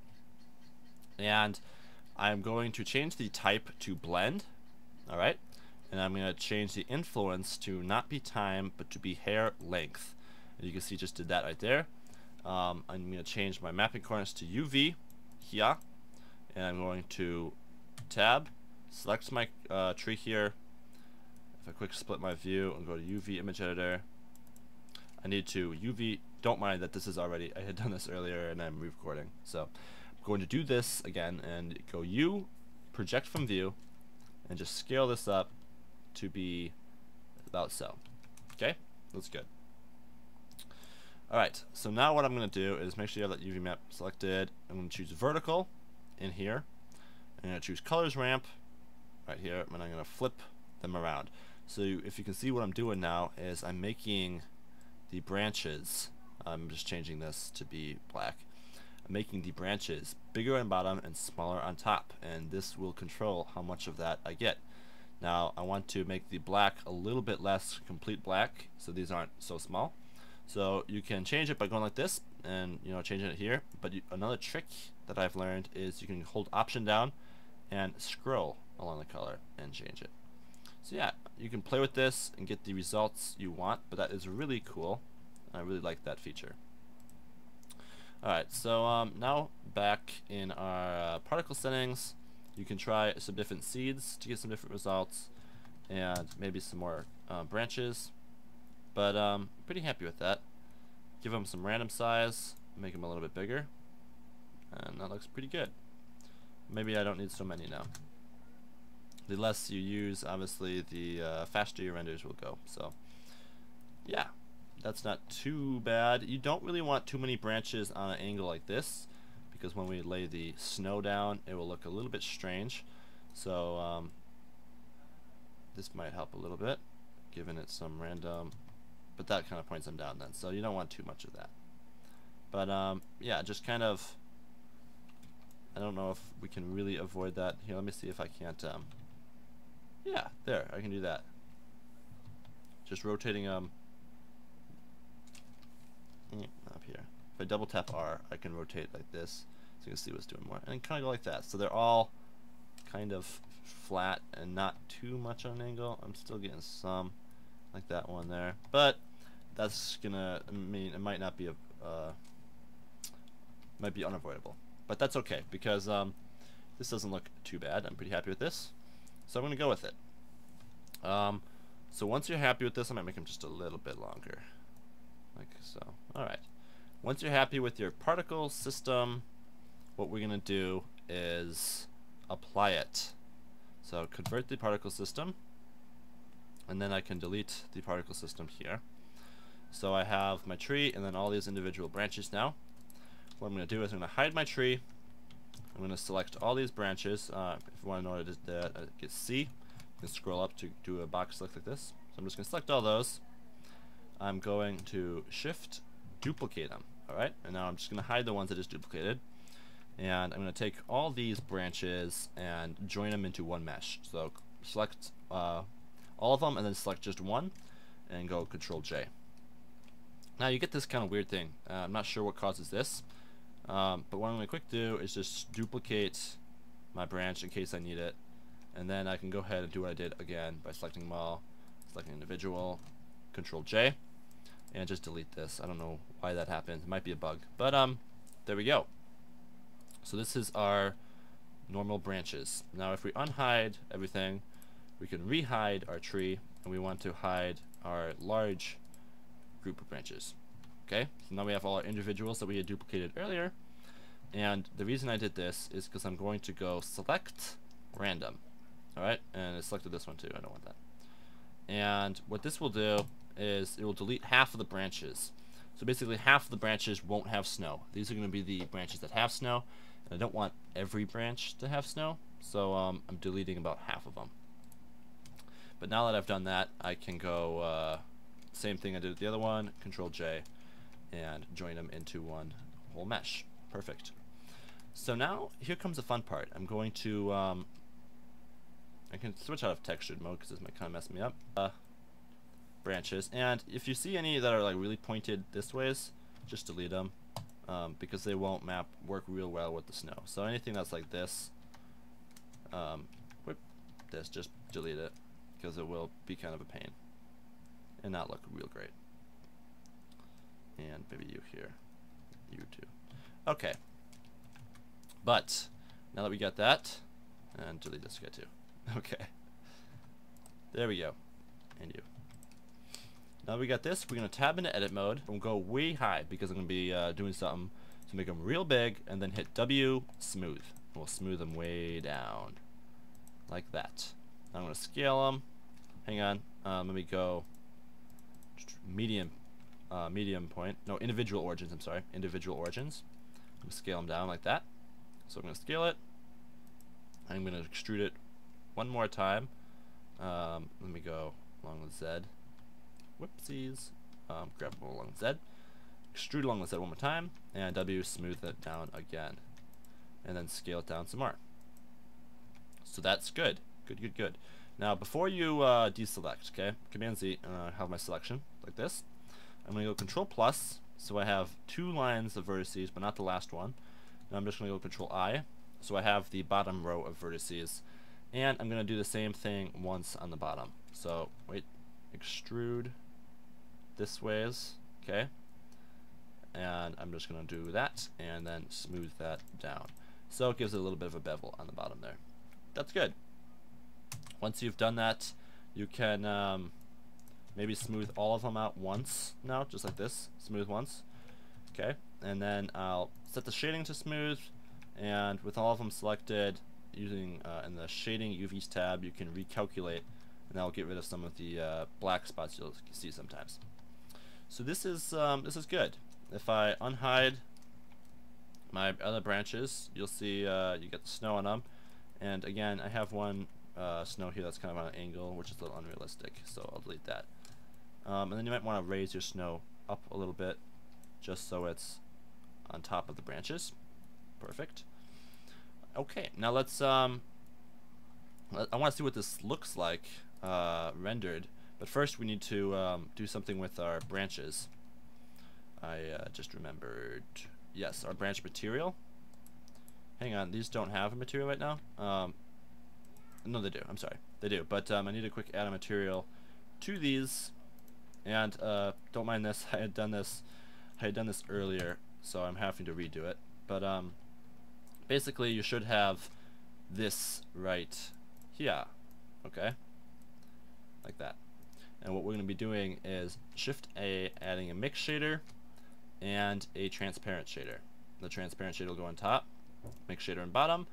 Speaker 1: And I'm going to change the type to blend. Alright, and I'm going to change the influence to not be time but to be hair length. And you can see just did that right there. I'm going to change my mapping coordinates to UV here, and I'm going to tab, select my tree here. If I quick split my view and go to UV image editor, I need to UV. Don't mind that this is already, I had done this earlier and I'm re-recording. So I'm going to do this again and go U, project from view, and just scale this up to be about so. Okay, that's good. Alright, so now what I'm going to do is make sure you have that UV map selected. I'm going to choose vertical in here. I'm going to choose colors ramp right here, and I'm going to flip them around. So if you can see what I'm doing now is I'm making the branches, I'm just changing this to be black. I'm making the branches bigger on bottom and smaller on top, and this will control how much of that I get. Now I want to make the black a little bit less complete black, so these aren't so small. So you can change it by going like this and changing it here, but another trick that I've learned is you can hold Option down and scroll along the color and change it. So yeah, you can play with this and get the results you want, but that is really cool. I really like that feature. Alright, so now back in our particle settings, you can try some different seeds to get some different results and maybe some more branches, but pretty happy with that. Give them some random size, make them a little bit bigger, and that looks pretty good. Maybe I don't need so many now. The less you use, obviously, the faster your renders will go. So, yeah, that's not too bad. You don't really want too many branches on an angle like this, because when we lay the snow down, it will look a little bit strange. So, this might help a little bit, giving it some random, but that kind of points them down then. So you don't want too much of that. But, yeah, just kind of, I don't know if we can really avoid that. Here, let me see if I can't, yeah, there, I can do that. Just rotating up here. If I double tap R, I can rotate like this, so you can see what's doing more. And kind of go like that. So they're all kind of flat and not too much on an angle. I'm still getting some, like that one there. But that's gonna, I mean, it might not be might be unavoidable. But that's okay, because this doesn't look too bad. I'm pretty happy with this. So I'm going to go with it. So once you're happy with this, I might make them just a little bit longer. Like so. Alright. Once you're happy with your particle system, what we're going to do is apply it. So convert the particle system, and then I can delete the particle system here. So I have my tree and then all these individual branches now. What I'm going to do is I'm going to hide my tree. I'm going to select all these branches. If you want to know what it is, get C. You can scroll up to do a box select like this. So I'm just going to select all those. I'm going to Shift duplicate them. Alright, and now I'm just going to hide the ones that is duplicated. And I'm going to take all these branches and join them into one mesh. So select all of them and then select just one and go Control J. Now you get this kind of weird thing. I'm not sure what causes this. But what I'm going to quick do is just duplicate my branch in case I need it, and then I can go ahead and do what I did again by selecting them all, selecting individual, Control J, and just delete this. I don't know why that happened. It might be a bug, but there we go. So this is our normal branches. Now if we unhide everything, we can rehide our tree, and we want to hide our large group of branches. Okay, so now we have all our individuals that we had duplicated earlier, and the reason I did this is because I'm going to go select random. Alright, and I selected this one too, I don't want that. And what this will do is it will delete half of the branches. So basically half of the branches won't have snow. These are going to be the branches that have snow, and I don't want every branch to have snow, so I'm deleting about half of them. But now that I've done that, I can go same thing I did with the other one, Control J, and join them into one whole mesh. Perfect. So now here comes the fun part. I'm going to I can switch out of textured mode because this might kind of mess me up. Branches, and if you see any that are like really pointed this ways, just delete them because they won't work real well with the snow. So anything that's like this, just delete it because it will be kind of a pain and not look real great. And maybe you here, you too. Okay, but now that we got that, and delete this guy too. Okay, there we go, and you. Now we got this. We're going to tab into edit mode and we'll go way high because I'm going to be doing something to make them real big, and then hit W, smooth. We'll smooth them way down like that. Now I'm going to scale them. Hang on. Let me go medium point. No, individual origins, I'm sorry. Individual origins. I'm going to scale them down like that. So I'm going to scale it. I'm going to extrude it one more time. Let me go along with Z. Whoopsies. Grab one along with Z. Extrude along with Z one more time. And W, smooth it down again. And then scale it down some more. So that's good. Good. Now before you deselect, okay, Command Z, have my selection like this. I'm going to go Control plus, so I have 2 lines of vertices, but not the last one. Now I'm just going to go Control I, so I have the bottom row of vertices. And I'm going to do the same thing once on the bottom. So, wait, extrude this ways, okay? And I'm just going to do that, and then smooth that down. So it gives it a little bit of a bevel on the bottom there. That's good. Once you've done that, you can maybe smooth all of them out once now, just like this. Smooth once. Okay, and then I'll set the shading to smooth, and with all of them selected, using in the shading UVs tab, you can recalculate, and that'll get rid of some of the black spots you'll see sometimes. So this is good. If I unhide my other branches, you'll see you get the snow on them, and again, I have one snow here that's kind of on an angle, which is a little unrealistic, so I'll delete that. And then you might want to raise your snow up a little bit, just so it's on top of the branches. Perfect. Okay, now let's I want to see what this looks like rendered, but first we need to do something with our branches. I just remembered, yes, our branch material. Hang on, these don't have a material right now. No, they do. I'm sorry, they do. But I need a quick add a material to these, and don't mind this. I had done this earlier, so I'm having to redo it. But basically, you should have this right here. Okay, like that. And what we're going to be doing is Shift A, adding a mix shader and a transparent shader. The transparent shader will go on top, mix shader on bottom,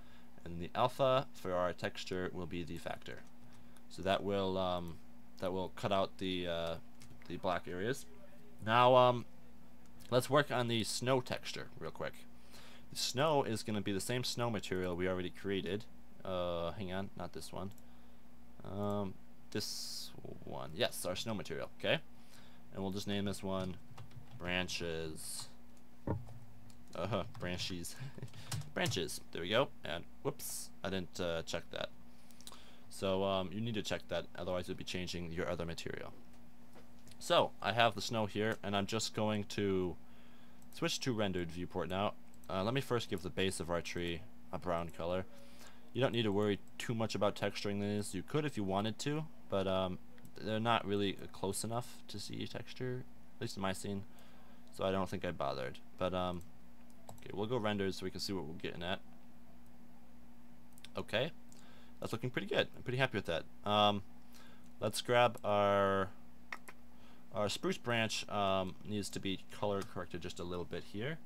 Speaker 1: and the alpha for our texture will be the factor. So that will cut out the black areas. Now let's work on the snow texture real quick. The snow is going to be the same snow material we already created. Hang on, not this one. This one, yes, our snow material. Okay, and we'll just name this one branches. Branches. Branches. There we go. And whoops, I didn't check that. So you need to check that, otherwise you'll be changing your other material. So I have the snow here, and I'm just going to switch to rendered viewport now. Let me first give the base of our tree a brown color. You don't need to worry too much about texturing these. You could if you wanted to, but they're not really close enough to see texture, at least in my scene, so I don't think I bothered. But okay, we'll go rendered so we can see what we're getting at. Okay, that's looking pretty good. I'm pretty happy with that. Let's grab our spruce branch. Needs to be color corrected just a little bit here.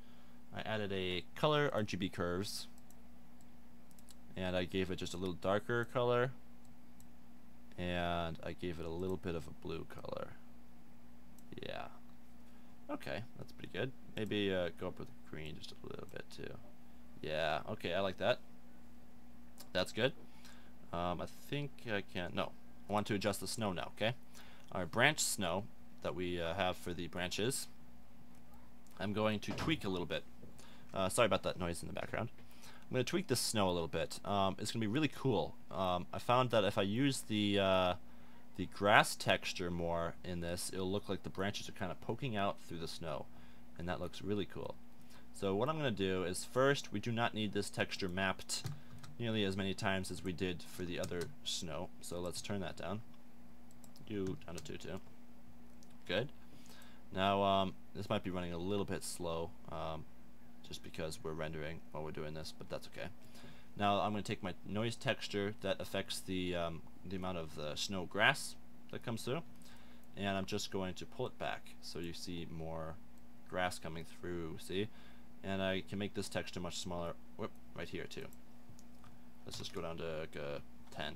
Speaker 1: I added a color RGB curves, and I gave it just a little darker color, and I gave it a little bit of a blue color. Yeah. Okay, that's pretty good. Maybe go up with green just a little bit too. Yeah, okay, I like that. That's good. I think I can, no. I want to adjust the snow now, okay? Our branch snow that we have for the branches, I'm going to tweak a little bit. Sorry about that noise in the background. I'm going to tweak this snow a little bit. It's going to be really cool. I found that if I use the grass texture more in this, it'll look like the branches are kind of poking out through the snow, and that looks really cool. So what I'm going to do is, first, we do not need this texture mapped nearly as many times as we did for the other snow, so let's turn that down. Down to 2 too. Good. Now this might be running a little bit slow, just because we're rendering while we're doing this, but that's okay. Now I'm going to take my noise texture that affects the amount of the snow grass that comes through, and I'm just going to pull it back so you see more grass coming through, see? And I can make this texture much smaller. Whoop, right here too. Let's just go down to like 10.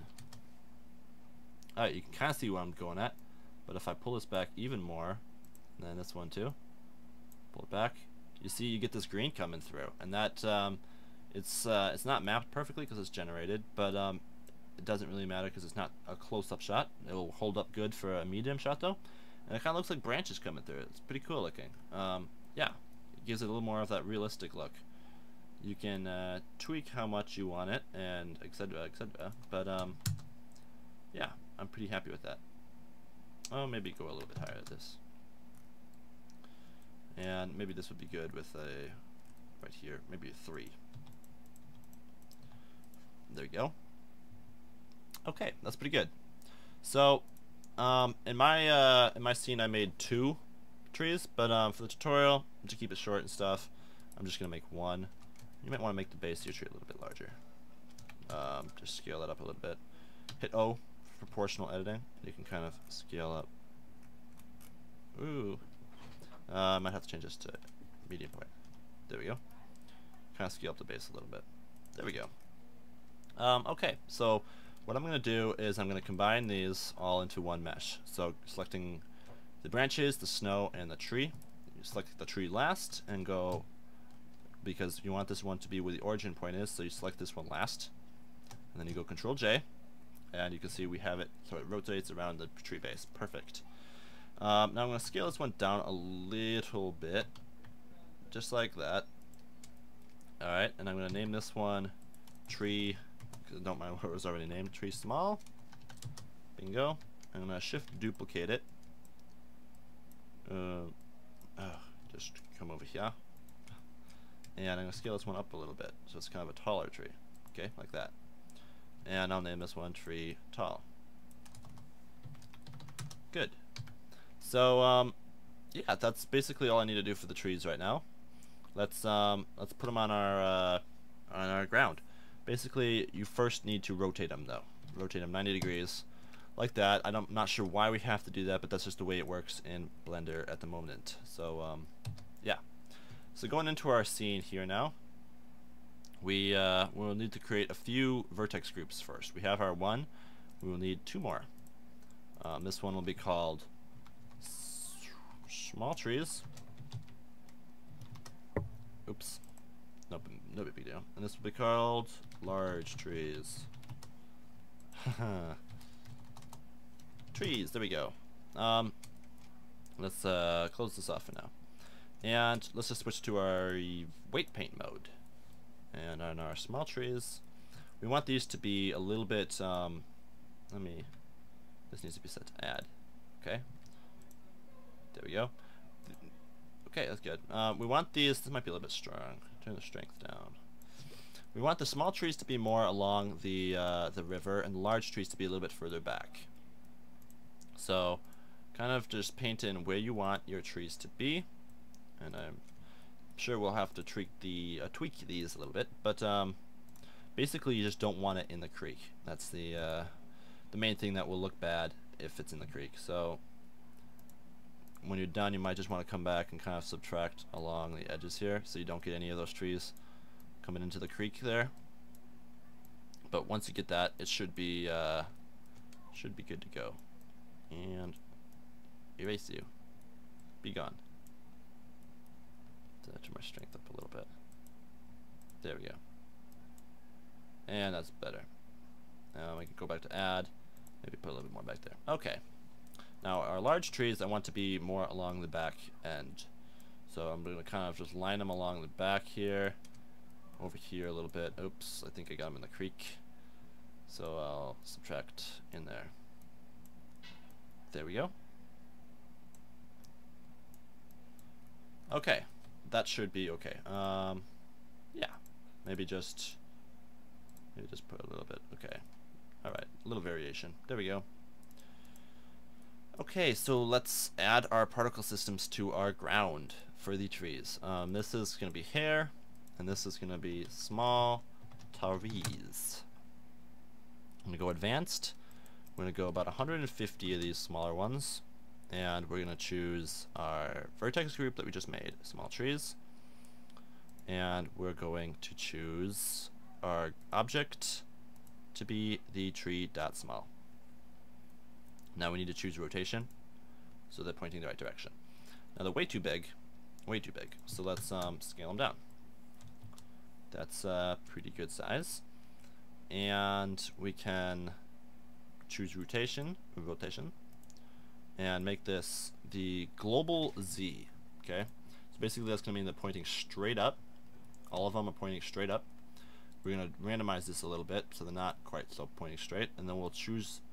Speaker 1: Alright, you can kind of see where I'm going at, but if I pull this back even more, and then this one too, pull it back, you see you get this green coming through, and that it's not mapped perfectly because it's generated, but it doesn't really matter because it's not a close-up shot. It will hold up good for a medium shot though, and it kind of looks like branches coming through it. It's pretty cool looking. Yeah, it gives it a little more of that realistic look. You can tweak how much you want it, and etc. etc. But yeah, I'm pretty happy with that. Oh, maybe go a little bit higher at this. And maybe this would be good with a, right here, maybe a 3. There you go. Okay, that's pretty good. So, in my scene I made 2 trees, but for the tutorial, to keep it short and stuff, I'm just gonna make 1. You might want to make the base of your tree a little bit larger. Just scale that up a little bit. Hit O for proportional editing. You can kind of scale up. Ooh. I might have to change this to medium point. There we go. Kind of scale up the base a little bit. There we go. Okay, so what I'm going to do is I'm going to combine these all into one mesh. So selecting the branches, the snow, and the tree. You select the tree last and go, because you want this one to be where the origin point is, so you select this one last. And then you go Control J, and you can see we have it, so it rotates around the tree base. Perfect. Now I'm going to scale this one down a little bit, just like that. Alright, and I'm going to name this one Tree, because I don't mind what it was already named, Tree Small. Bingo. I'm going to Shift Duplicate it. Just come over here. And I'm going to scale this one up a little bit, so it's kind of a taller tree. Okay, like that. And I'll name this one Tree Tall. Good. So, yeah, that's basically all I need to do for the trees right now. Let's put them on our ground. Basically, you first need to rotate them though. Rotate them 90 degrees, like that. I'm not sure why we have to do that, but that's just the way it works in Blender at the moment. So, yeah. So going into our scene here now, we'll need to create a few vertex groups first. We have our 1. We will need 2 more. This one will be called Small Trees. Oops. Nope, no big deal. And this will be called Large Trees. Trees, there we go. Let's close this off for now. And let's just switch to our weight paint mode. And on our small trees, we want these to be a little bit, this needs to be set to add. Okay. There we go. Okay, that's good. We want these, this might be a little bit strong. Turn the strength down. We want the small trees to be more along the river, and the large trees to be a little bit further back. So, kind of just paint in where you want your trees to be. And I'm sure we'll have to tweak these a little bit, but basically you just don't want it in the creek. That's the main thing that will look bad if it's in the creek. So when you're done, you might just want to come back and kind of subtract along the edges here, so you don't get any of those trees coming into the creek there. But once you get that, it should be good to go. And erase you. Be gone. Turn my strength up a little bit. There we go. And that's better. Now we can go back to add. Maybe put a little bit more back there. Okay. Now our large trees I want to be more along the back end. So I'm going to kind of just line them along the back here. Over here a little bit. Oops, I think I got them in the creek. So I'll subtract in there. There we go. Okay. That should be okay. Yeah. Maybe just put a little bit. Okay. Alright. A little variation. There we go. Okay, so let's add our particle systems to our ground for the trees. This is going to be hair, and this is going to be small trees. I'm going to go advanced. I'm going to go about 150 of these smaller ones. and we're going to choose our vertex group that we just made, small trees, and we're going to choose our object to be the tree.small. Now we need to choose rotation so they're pointing the right direction. Now they're way too big, so let's scale them down. That's a pretty good size, and we can choose rotation, and make this the global Z. Okay, so basically that's going to mean they're pointing straight up. All of them are pointing straight up. We're going to randomize this a little bit so they're not quite so pointing straight, and then we'll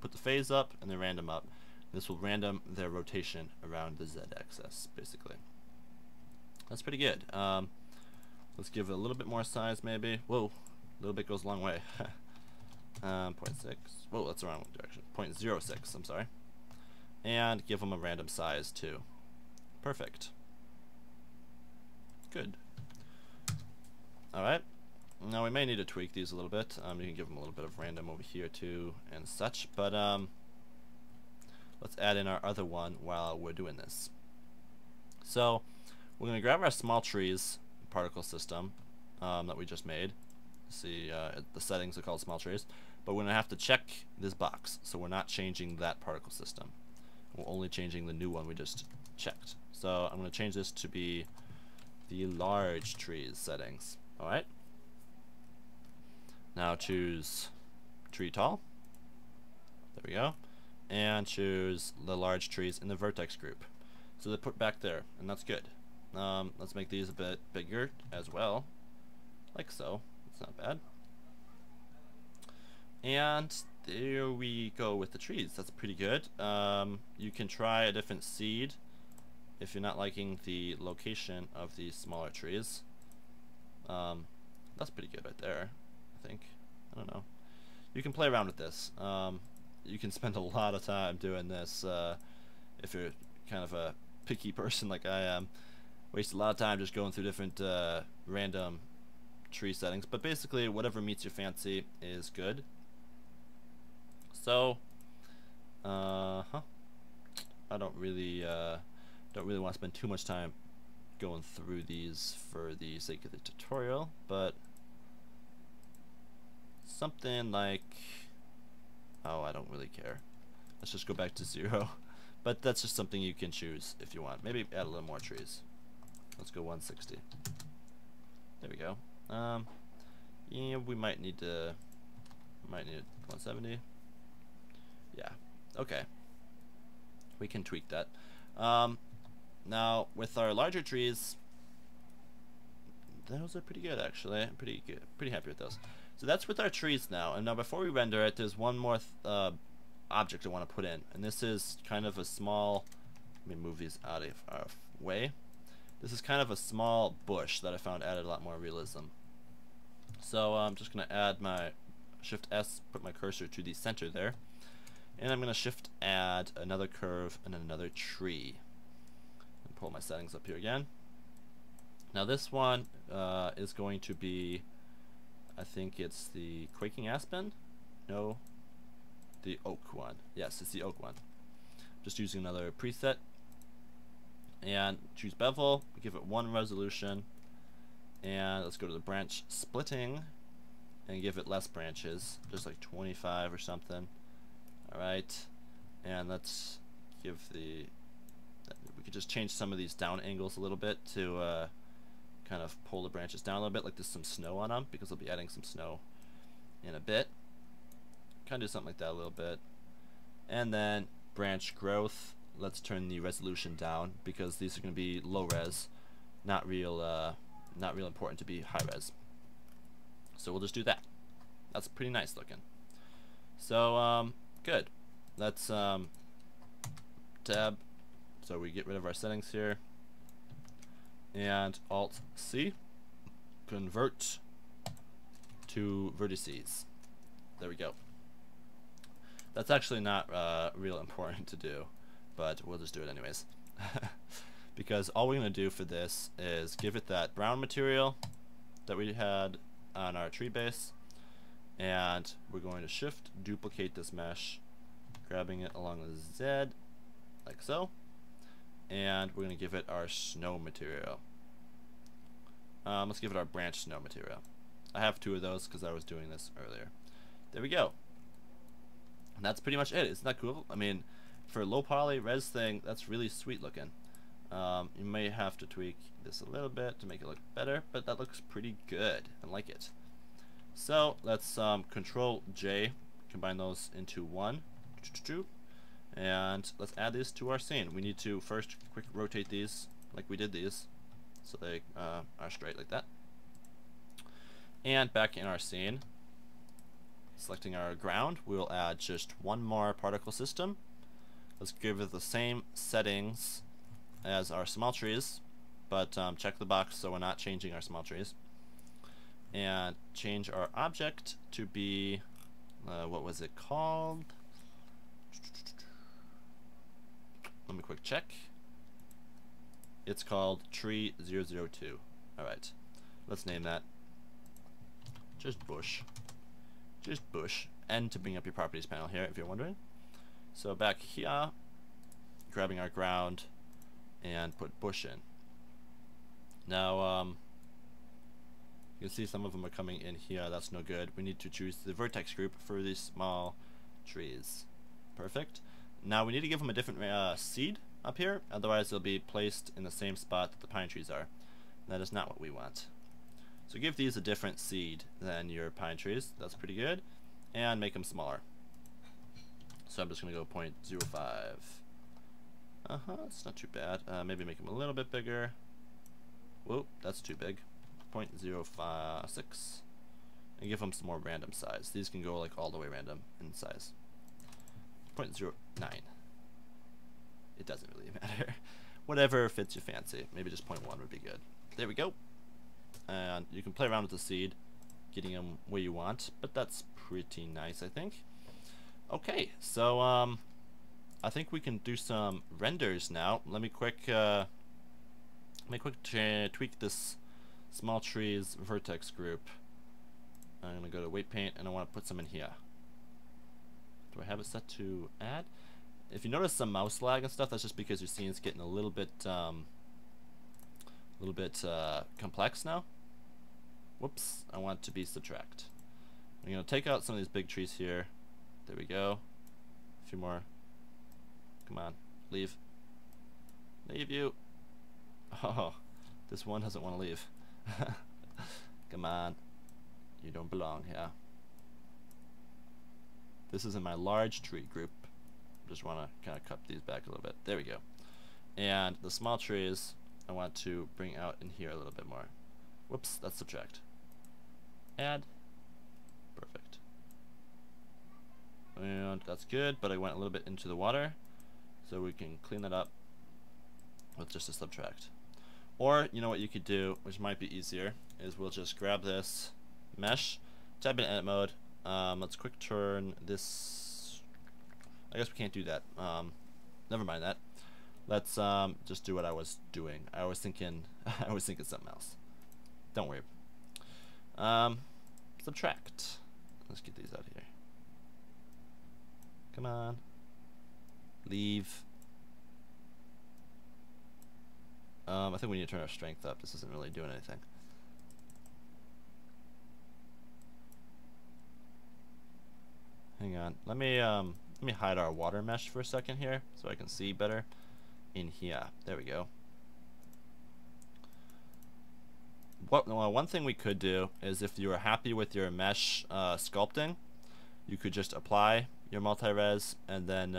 Speaker 1: put the phase up and the random up. This will random their rotation around the Z axis, basically. That's pretty good. Let's give it a little bit more size, maybe. Whoa, a little bit goes a long way. 0.6. Whoa, that's the wrong direction. 0.06, I'm sorry. And give them a random size, too. Perfect. Good. Alright. Now we may need to tweak these a little bit. You can give them a little bit of random over here, too, and such. But, let's add in our other one while we're doing this. So, we're going to grab our small trees particle system that we just made. See, the settings are called small trees. But we're going to have to check this box. So we're not changing that particle system. We're only changing the new one we just checked. So I'm going to change this to be the large trees settings. Alright. Now choose tree tall. There we go. And choose the large trees in the vertex group. So they're put back there, and that's good. Let's make these a bit bigger as well, like so. It's not bad. And there we go with the trees. That's pretty good. You can try a different seed if you're not liking the location of these smaller trees. That's pretty good right there, I think. I don't know. You can play around with this. You can spend a lot of time doing this if you're kind of a picky person like I am. Waste a lot of time just going through different random tree settings, but basically whatever meets your fancy is good. So I don't really want to spend too much time going through these for the sake of the tutorial, but something like, oh, I don't really care. Let's just go back to 0. But that's just something you can choose if you want. Maybe add a little more trees. Let's go 160. There we go. Yeah, we might need 170. Yeah. Okay. We can tweak that. Now with our larger trees, those are pretty good actually. I'm pretty good. Pretty happy with those. So that's with our trees now. And now before we render it, there's one more object I want to put in, and this is kind of a small. Let me move these out of our way. This is kind of a small bush that I found added a lot more realism. So I'm just going to add my Shift S, put my cursor to the center there, and I'm going to Shift add another curve and another tree. And pull my settings up here again. Now this one is going to be, I think it's the Quaking Aspen? No, the Oak one. Yes, it's the Oak one. Just using another preset. And choose bevel, give it 1 resolution, and let's go to the branch splitting and give it less branches, just like 25 or something. Alright, and let's give we could just change some of these down angles a little bit to kind of pull the branches down a little bit, like there's some snow on them, because I'll be adding some snow in a bit. Kind of do something like that a little bit. And then branch growth, let's turn the resolution down, because these are going to be low res, not real important to be high res. So we'll just do that. That's pretty nice looking. So good. Let's tab, so we get rid of our settings here, and Alt C, convert to vertices. There we go. That's actually not real important to do, but we'll just do it anyways. Because all we're going to do for this is give it that brown material that we had on our tree base, and we're going to Shift duplicate this mesh, grabbing it along the Z like so, and we're going to give it our snow material. Let's give it our branch snow material. I have 2 of those because I was doing this earlier. There we go. And that's pretty much it. Isn't that cool? I mean, for a low poly res thing, that's really sweet looking. You may have to tweak this a little bit to make it look better, but that looks pretty good. I like it. So let's Control J, combine those into one, and let's add these to our scene. We need to first quick rotate these like we did these, so they are straight like that. And back in our scene, selecting our ground, we'll add just one more particle system. Let's give it the same settings as our small trees, but check the box so we're not changing our small trees. And change our object to be, what was it called? Let me quick check. It's called Tree 002. Alright, let's name that just Bush. Just Bush. And to bring up your properties panel here, if you're wondering. So back here, grabbing our ground and put Bush in. Now, you can see some of them are coming in here. That's no good. We need to choose the vertex group for these small trees. Perfect. Now we need to give them a different seed up here, otherwise they'll be placed in the same spot that the pine trees are. That is not what we want. So give these a different seed than your pine trees. That's pretty good. And make them smaller. So I'm just going to go 0.05. It's not too bad. Maybe make them a little bit bigger. Whoa, that's too big. 0.06. And give them some more random size. These can go like all the way random in size. 0.09. It doesn't really matter. Whatever fits your fancy. Maybe just 0.1 would be good. There we go. And you can play around with the seed, getting them where you want, but that's pretty nice, I think. Okay, so I think we can do some renders now. Let me quick tweak this small trees vertex group. I'm gonna go to weight paint and I want to put some in here. Do I have it set to add? If you notice some mouse lag and stuff, that's just because your scene's getting a little bit complex now. Whoops, I want it to be subtract. I'm gonna take out some of these big trees here. There we go. A few more. Come on, leave. Leave you. Oh, this one doesn't want to leave. Come on, you don't belong here. This is in my large tree group. Just want to kind of cut these back a little bit. There we go. And the small trees I want to bring out in here a little bit more. Whoops, that's subtract. Add. Perfect. And that's good, but I went a little bit into the water, so we can clean that up with just a subtract. Or, you know what you could do, which might be easier, is we'll just grab this mesh, type in edit mode. Let's quick turn this. I guess we can't do that. Never mind that. Let's just do what I was doing. I was thinking something else. Don't worry. Subtract. Let's get these out here. Come on. Leave. I think we need to turn our strength up. This isn't really doing anything. Hang on. Let me hide our water mesh for a second here so I can see better in here. There we go. One thing we could do is, if you are happy with your mesh sculpting, you could just apply your multi-res and then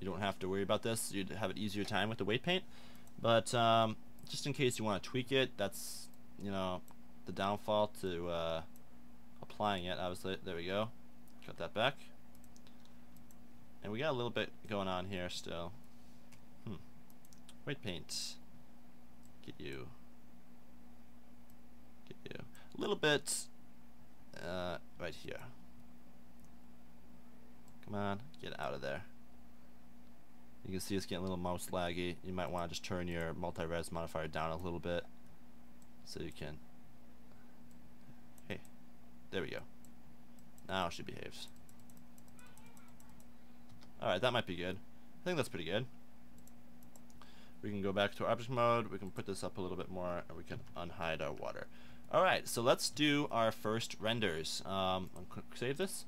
Speaker 1: you don't have to worry about this. You'd have an easier time with the weight paint. But just in case you want to tweak it, that's, you know, the downfall to applying it. Obviously, there we go. Cut that back. And we got a little bit going on here still. Weight paint. Get you. Get you. A little bit right here. Come on, get out of there. You can see it's getting a little mouse laggy. You might want to just turn your multi-res modifier down a little bit so you can. Hey, there we go. Now she behaves. Alright, that might be good. I think that's pretty good. We can go back to object mode, we can put this up a little bit more, and we can unhide our water. Alright, so let's do our first renders. I'll quick save this.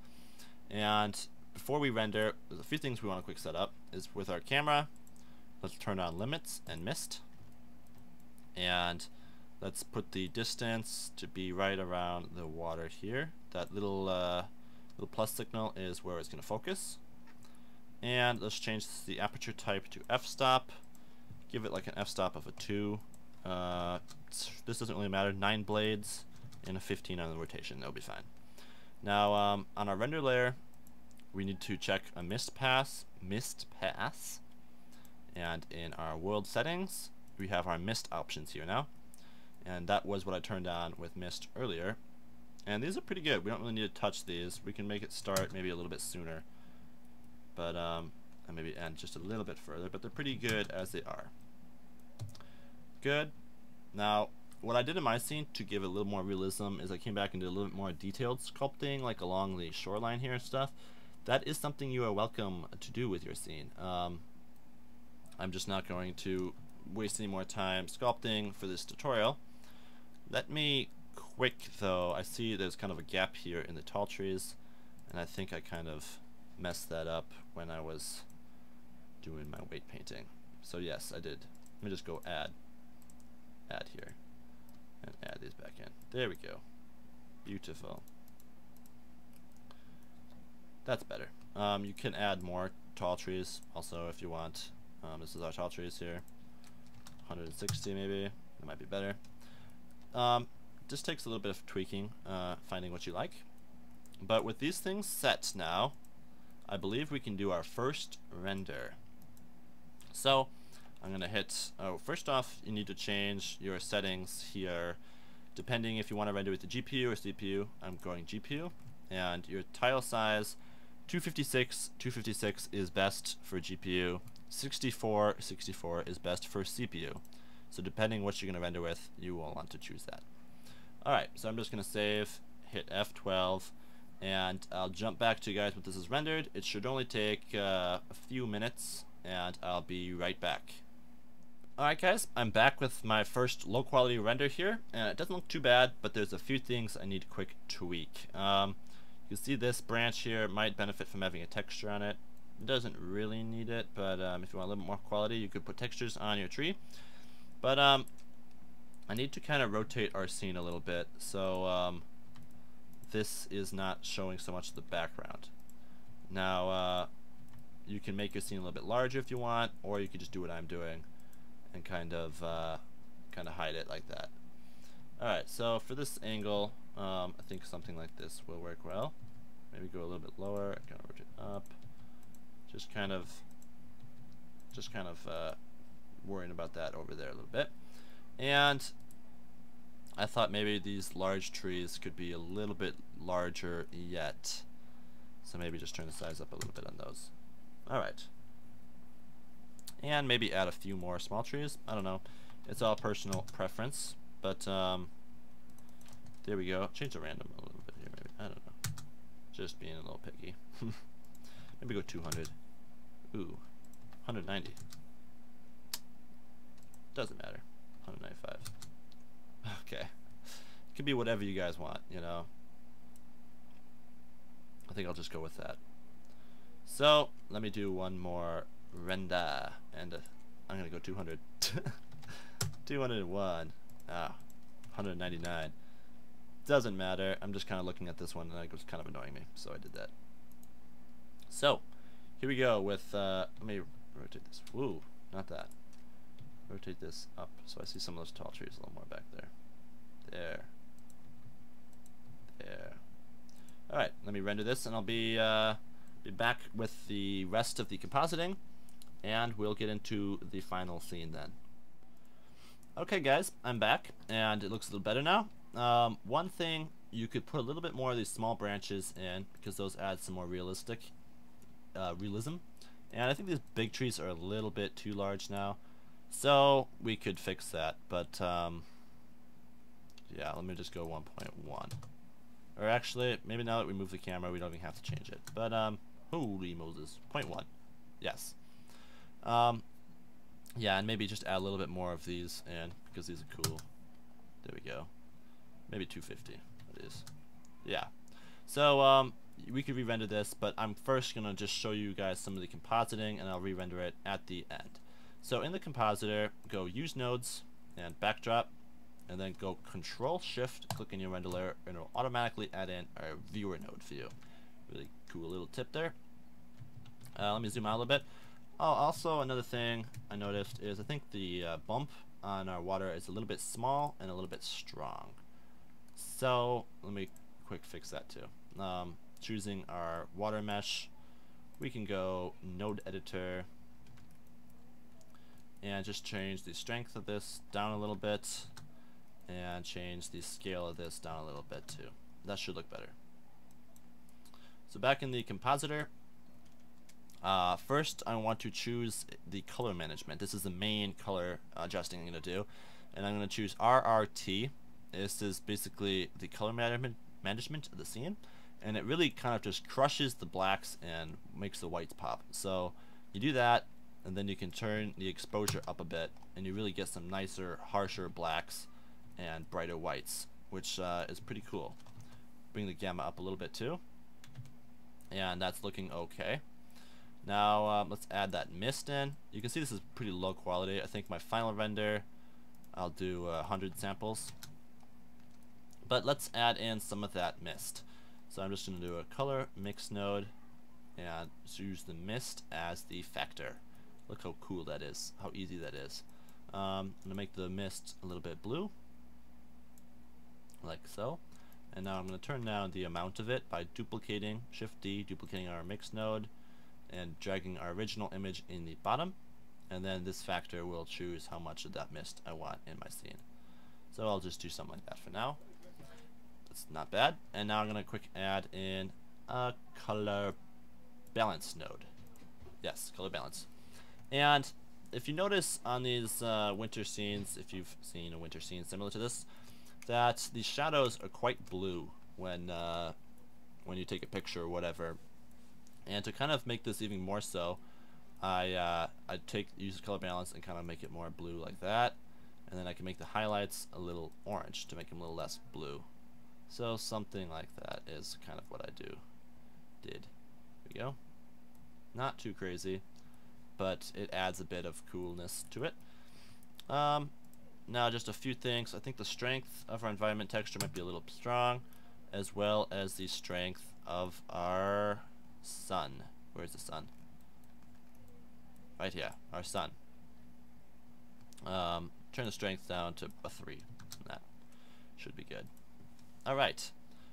Speaker 1: And before we render, there's a few things we want to quick set up. Is with our camera, let's turn on limits and mist. And let's put the distance to be right around the water here. That little plus signal is where it's going to focus. And let's change the aperture type to f-stop. Give it like an f-stop of a 2. This doesn't really matter. 9 blades and a 15 on the rotation. That'll be fine. Now on our render layer, we need to check a mist pass. And in our world settings, we have our mist options here now. And that was what I turned on with mist earlier. And these are pretty good. We don't really need to touch these. We can make it start maybe a little bit sooner. But and maybe end just a little bit further. But they're pretty good as they are. Good. Now, what I did in my scene to give it a little more realism is I came back and did a little bit more detailed sculpting, like along the shoreline here and stuff. That is something you are welcome to do with your scene. I'm just not going to waste any more time sculpting for this tutorial. Let me quick though, I see there's kind of a gap here in the tall trees, and I think I kind of messed that up when I was doing my weight painting. So yes, I did. Let me just go add here and add these back in. There we go. Beautiful. That's better. You can add more tall trees also if you want. This is our tall trees here. 160 maybe. That might be better. Just takes a little bit of tweaking, finding what you like. But with these things set now, I believe we can do our first render. So I'm gonna hit, first off, you need to change your settings here depending if you want to render with the GPU or CPU. I'm going GPU, and your tile size 256 is best for GPU. 64 is best for CPU. So depending what you're gonna render with, you will want to choose that. Alright, so I'm just gonna save, hit F12, and I'll jump back to you guys when this is rendered. It should only take a few minutes, and I'll be right back. Alright guys, I'm back with my first low quality render here, and it doesn't look too bad, but there's a few things I need to quick tweak. You can see this branch here might benefit from having a texture on it. It doesn't really need it, but if you want a little bit more quality, you could put textures on your tree. But I need to kind of rotate our scene a little bit, so this is not showing so much of the background. Now, you can make your scene a little bit larger if you want, or you could just do what I'm doing and kind of hide it like that. Alright, so for this angle, I think something like this will work well. Maybe go a little bit lower, kind of rotate up. Just kind of worrying about that over there a little bit. And I thought maybe these large trees could be a little bit larger yet. So maybe just turn the size up a little bit on those. Alright. And maybe add a few more small trees. I don't know. It's all personal preference. But there we go. Change the random a little bit here maybe. I don't know. Just being a little picky. Maybe go 200. Ooh. 190. Doesn't matter. 195. Okay. It could be whatever you guys want, you know. I think I'll just go with that. So, let me do one more render. And I'm going to go 200. 201. Ah. 199. Doesn't matter. I'm just kind of looking at this one and it was kind of annoying me. So I did that. So, here we go with, let me rotate this. Ooh, not that. Rotate this up so I see some of those tall trees a little more back there. There. Alright, let me render this and I'll be back with the rest of the compositing, and we'll get into the final scene then. Okay guys, I'm back and it looks a little better now. One thing, you could put a little bit more of these small branches in because those add some more realism. And I think these big trees are a little bit too large now. So we could fix that, but yeah, let me just go 1.1. Or actually, maybe now that we move the camera, we don't even have to change it. But holy Moses, 0.1. Yes. Yeah, and maybe just add a little bit more of these in because these are cool. There we go. Maybe 250 it is. Yeah. So we could re-render this, but I'm first gonna just show you guys some of the compositing, and I'll re-render it at the end. So in the compositor, go use nodes and backdrop, and then go Control Shift, click in your render layer, and it'll automatically add in our viewer node view. Really cool little tip there. Let me zoom out a little bit. Oh, also another thing I noticed is I think the bump on our water is a little bit small and a little bit strong. So let me quick fix that too. Choosing our water mesh, we can go node editor and just change the strength of this down a little bit and change the scale of this down a little bit too. That should look better. So back in the compositor, first I want to choose the color management. This is the main color adjusting I'm going to do, and I'm going to choose RRT. This is basically the color management of the scene, and it really kind of just crushes the blacks and makes the whites pop. So you do that, and then you can turn the exposure up a bit, and you really get some nicer, harsher blacks and brighter whites, which is pretty cool. Bring the gamma up a little bit too, and that's looking okay. Now let's add that mist in. You can see this is pretty low quality. I think my final render, I'll do 100 samples. But let's add in some of that mist. So I'm just going to do a color mix node and use the mist as the factor. Look how cool that is, how easy that is. I'm going to make the mist a little bit blue, like so. And now I'm going to turn down the amount of it by duplicating, Shift D, duplicating our mix node, and dragging our original image in the bottom. And then this factor will choose how much of that mist I want in my scene. So I'll just do something like that for now. That's not bad. And now I'm going to quick add in a color balance node. Yes, color balance. And if you notice on these winter scenes, if you've seen a winter scene similar to this, that the shadows are quite blue when you take a picture or whatever. And to kind of make this even more so, I use color balance and kind of make it more blue like that, and then I can make the highlights a little orange to make them a little less blue. So something like that is kind of what I did. There we go. Not too crazy, but it adds a bit of coolness to it. Now just a few things. I think the strength of our environment texture might be a little strong, as well as the strength of our sun. Where's the sun? Right here, our sun. Turn the strength down to a 3. That should be good. Alright,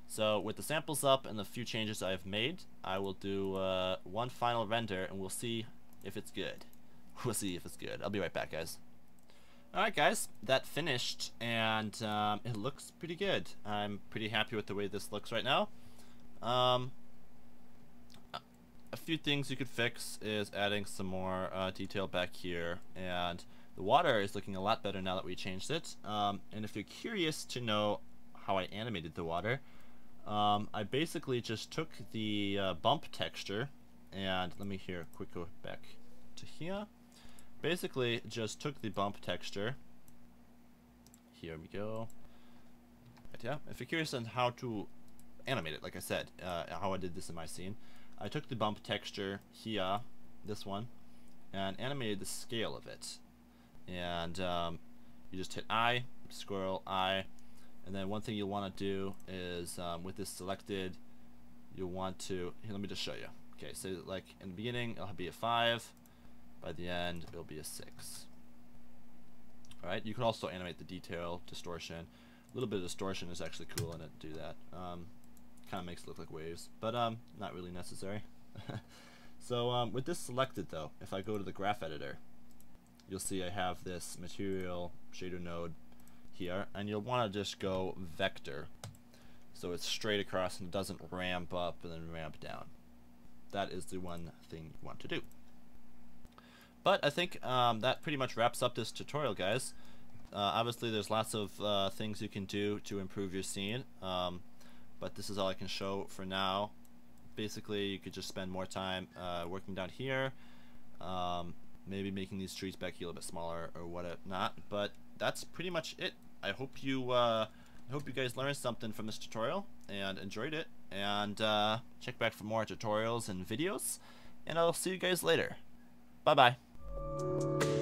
Speaker 1: so with the samples up and the few changes I've made, I will do one final render and we'll see if it's good. We'll see if it's good. I'll be right back, guys. Alright guys, that finished, and it looks pretty good. I'm pretty happy with the way this looks right now. A few things you could fix is adding some more detail back here, and the water is looking a lot better now that we changed it. And if you're curious to know how I animated the water, I basically just took the bump texture, and let me quick go back to here. Basically just took the bump texture. Here we go. Right, yeah. If you're curious on how to animate it, like I said, how I did this in my scene, I took the bump texture here, this one, and animated the scale of it. And you just hit I, scroll I, and then one thing you'll want to do is with this selected, you'll want to, here, let me just show you. Okay, so like in the beginning it'll be a 5, by the end it'll be a 6. Alright, you can also animate the detail, distortion. A little bit of distortion is actually cool in it to do that. Kind of makes it look like waves, but not really necessary. So with this selected though, if I go to the graph editor, you'll see I have this material shader node here, and you'll want to just go vector, so it's straight across and it doesn't ramp up and then ramp down. That is the one thing you want to do. But I think that pretty much wraps up this tutorial, guys. Obviously there's lots of things you can do to improve your scene, but this is all I can show for now. Basically you could just spend more time working down here, maybe making these trees back here a little bit smaller or whatnot. But that's pretty much it. I hope you guys learned something from this tutorial and enjoyed it. And check back for more tutorials and videos. And I'll see you guys later. Bye bye.